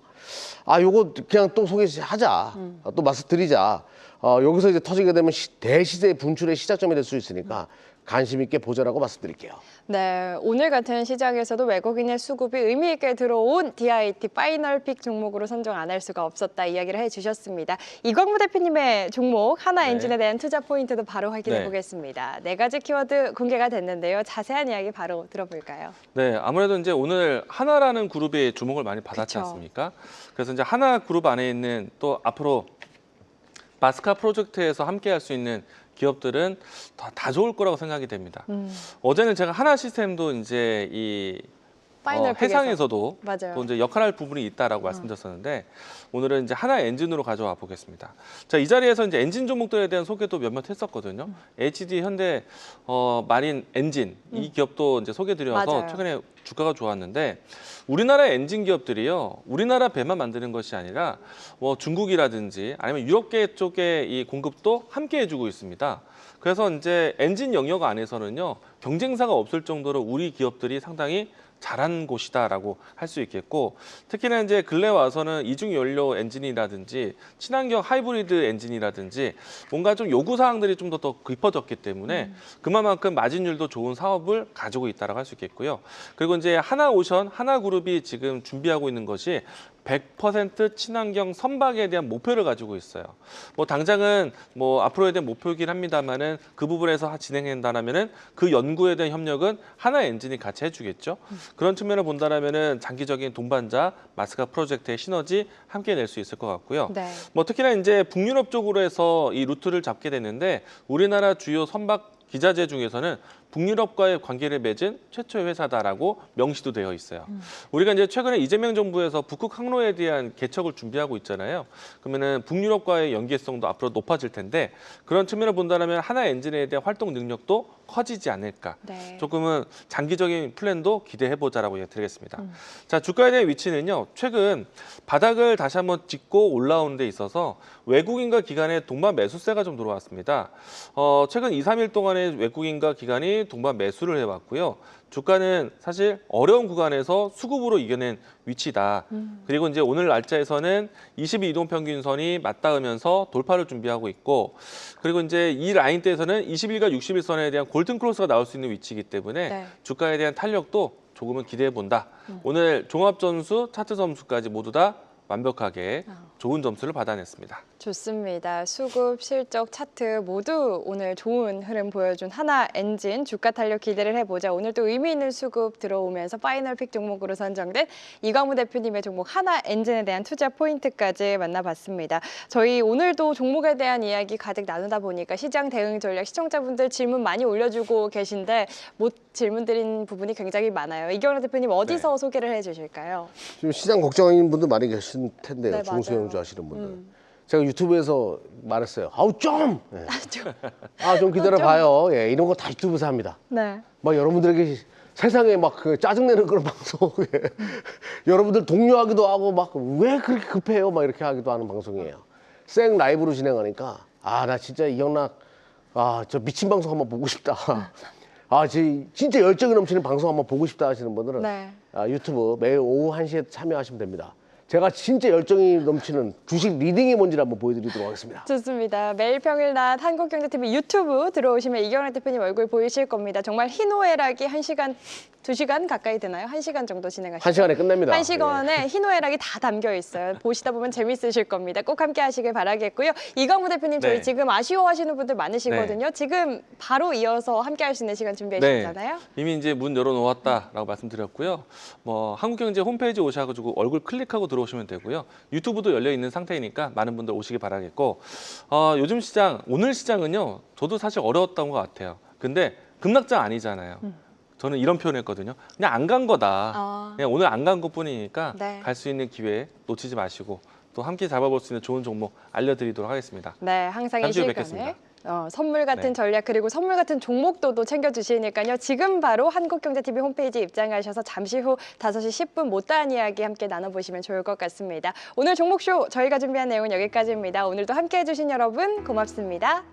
아, 요거 그냥 또 소개하자. 또 말씀드리자. 여기서 이제 터지게 되면 대시세 분출의 시작점이 될 수 있으니까 관심 있게 보자라고 말씀드릴게요. 네, 오늘 같은 시장에서도 외국인의 수급이 의미 있게 들어온 DIT 파이널 픽 종목으로 선정 안 할 수가 없었다 이야기를 해주셨습니다. 이광무 대표님의 종목 하나 네. 엔진에 대한 투자 포인트도 바로 확인해 네. 보겠습니다. 네 가지 키워드 공개가 됐는데요. 자세한 이야기 바로 들어볼까요? 네, 아무래도 이제 오늘 하나라는 그룹에 주목을 많이 받았지 그쵸. 않습니까? 그래서 이제 하나 그룹 안에 있는 또 앞으로 마스카 프로젝트에서 함께 할 수 있는 기업들은 다 좋을 거라고 생각이 됩니다. 어제는 제가 하나 시스템도 이제 이 파이널 픽에서. 해상에서도 맞아요. 또 이제 역할할 부분이 있다라고 말씀드렸었는데 오늘은 이제 하나 엔진으로 가져와 보겠습니다. 자, 이 자리에서 이제 엔진 종목들에 대한 소개도 몇몇 했었거든요. HD 현대 마린 엔진 이 기업도 이제 소개드려서 맞아요. 최근에 주가가 좋았는데 우리나라 엔진 기업들이요, 우리나라 배만 만드는 것이 아니라 뭐 중국이라든지 아니면 유럽계 쪽의 이 공급도 함께 해주고 있습니다. 그래서 이제 엔진 영역 안에서는요 경쟁사가 없을 정도로 우리 기업들이 상당히 잘한 곳이다라고 할 수 있겠고 특히나 이제 근래 와서는 이중 연료 엔진이라든지 친환경 하이브리드 엔진이라든지 뭔가 좀 요구 사항들이 좀 더 깊어졌기 때문에 그만큼 마진율도 좋은 사업을 가지고 있다라고 할 수 있겠고요. 그리고 이제 하나오션, 하나그룹이 지금 준비하고 있는 것이 100% 친환경 선박에 대한 목표를 가지고 있어요. 뭐 당장은 뭐 앞으로에 대한 목표이긴 합니다만은 그 부분에서 진행한다면은 그 연구에 대한 협력은 하나 엔진이 같이 해주겠죠. 그런 측면을 본다면은 장기적인 동반자 마스카 프로젝트의 시너지 함께 낼 수 있을 것 같고요. 네. 뭐 특히나 이제 북유럽 쪽으로 해서 이 루트를 잡게 됐는데 우리나라 주요 선박 기자재 중에서는 북유럽과의 관계를 맺은 최초의 회사다라고 명시도 되어 있어요. 우리가 이제 최근에 이재명 정부에서 북극 항로에 대한 개척을 준비하고 있잖아요. 그러면은 북유럽과의 연계성도 앞으로 높아질 텐데 그런 측면을 본다면 하나 엔진에 대한 활동 능력도 커지지 않을까. 네. 조금은 장기적인 플랜도 기대해 보자라고 드리겠습니다. 자, 주가에 대한 위치는요. 최근 바닥을 다시 한번 짚고 올라오는 데 있어서 외국인과 기관의 동반 매수세가 좀 들어왔습니다. 최근 2, 3일 동안에 외국인과 기관이 동반 매수를 해왔고요. 주가는 사실 어려운 구간에서 수급으로 이겨낸 위치다. 그리고 이제 오늘 날짜에서는 22이동평균선이 맞닿으면서 돌파를 준비하고 있고 그리고 이제 이 라인대에서는 21과 60일선에 대한 골든크로스가 나올 수 있는 위치이기 때문에 네. 주가에 대한 탄력도 조금은 기대해 본다. 오늘 종합점수, 차트 점수까지 모두 다 완벽하게 좋은 점수를 받아냈습니다. 좋습니다. 수급, 실적, 차트 모두 오늘 좋은 흐름 보여준 하나 엔진 주가 탄력 기대를 해보자. 오늘 또 의미 있는 수급 들어오면서 파이널 픽 종목으로 선정된 이광무 대표님의 종목 하나 엔진에 대한 투자 포인트까지 만나봤습니다. 저희 오늘도 종목에 대한 이야기 가득 나누다 보니까 시장 대응 전략 시청자분들 질문 많이 올려주고 계신데 못 질문 드린 부분이 굉장히 많아요. 이광무 대표님 어디서 소개를 해주실까요? 지금 시장 걱정하는 분들 많이 계실 텐데요. 네, 중소형주 맞아요. 하시는 분들. 제가 유튜브에서 말했어요. 아우 좀! 예. 좀 기다려 좀. 봐요. 예, 이런 거 다 유튜브에서 합니다. 네. 막 여러분들에게 세상에 막 그 짜증내는 그런 방송. 예. 여러분들 독려하기도 하고 막 왜 그렇게 급해요? 막 이렇게 하기도 하는 방송이에요. 생 라이브로 진행하니까 나 진짜 이경락 저 미친 방송 한번 보고 싶다. 진짜 열정이 넘치는 방송 한번 보고 싶다 하시는 분들은 네. 유튜브 매일 오후 1시에 참여하시면 됩니다. 제가 진짜 열정이 넘치는 주식 리딩이 뭔지를 한번 보여드리도록 하겠습니다. 좋습니다. 매일 평일 낮 한국경제TV 유튜브 들어오시면 이경락 대표님 얼굴 보이실 겁니다. 정말 희노애락이 1시간, 2시간 가까이 되나요? 1시간 정도 진행하시죠? 1시간에 끝납니다. 1시간에 희노애락이 다 담겨 있어요. 보시다 보면 재밌으실 겁니다. 꼭 함께 하시길 바라겠고요. 이광무 대표님 저희 네. 지금 아쉬워하시는 분들 많으시거든요. 지금 바로 이어서 함께 할 수 있는 시간 준비해 주셨잖아요. 이미 이제 문 열어놓았다라고 말씀드렸고요. 뭐 한국경제 홈페이지 오셔가지고 얼굴 클릭하고 들어 들어오시면 되고요. 유튜브도 열려 있는 상태이니까 많은 분들 오시기 바라겠고 요즘 시장, 오늘 시장은요. 저도 사실 어려웠던 것 같아요. 근데 급락장 아니잖아요. 저는 이런 표현했거든요. 그냥 안 간 거다. 그냥 오늘 안 간 것뿐이니까 네. 갈 수 있는 기회 놓치지 마시고 또 함께 잡아볼 수 있는 좋은 종목 알려드리도록 하겠습니다. 네, 항상 이 잠시 후에 시간에 뵙겠습니다. 선물 같은 네. 전략 그리고 선물 같은 종목도 챙겨주시니까요. 지금 바로 한국경제TV 홈페이지 입장하셔서 잠시 후 5시 10분 못다한 이야기 함께 나눠보시면 좋을 것 같습니다. 오늘 종목쇼 저희가 준비한 내용은 여기까지입니다. 오늘도 함께해 주신 여러분 고맙습니다.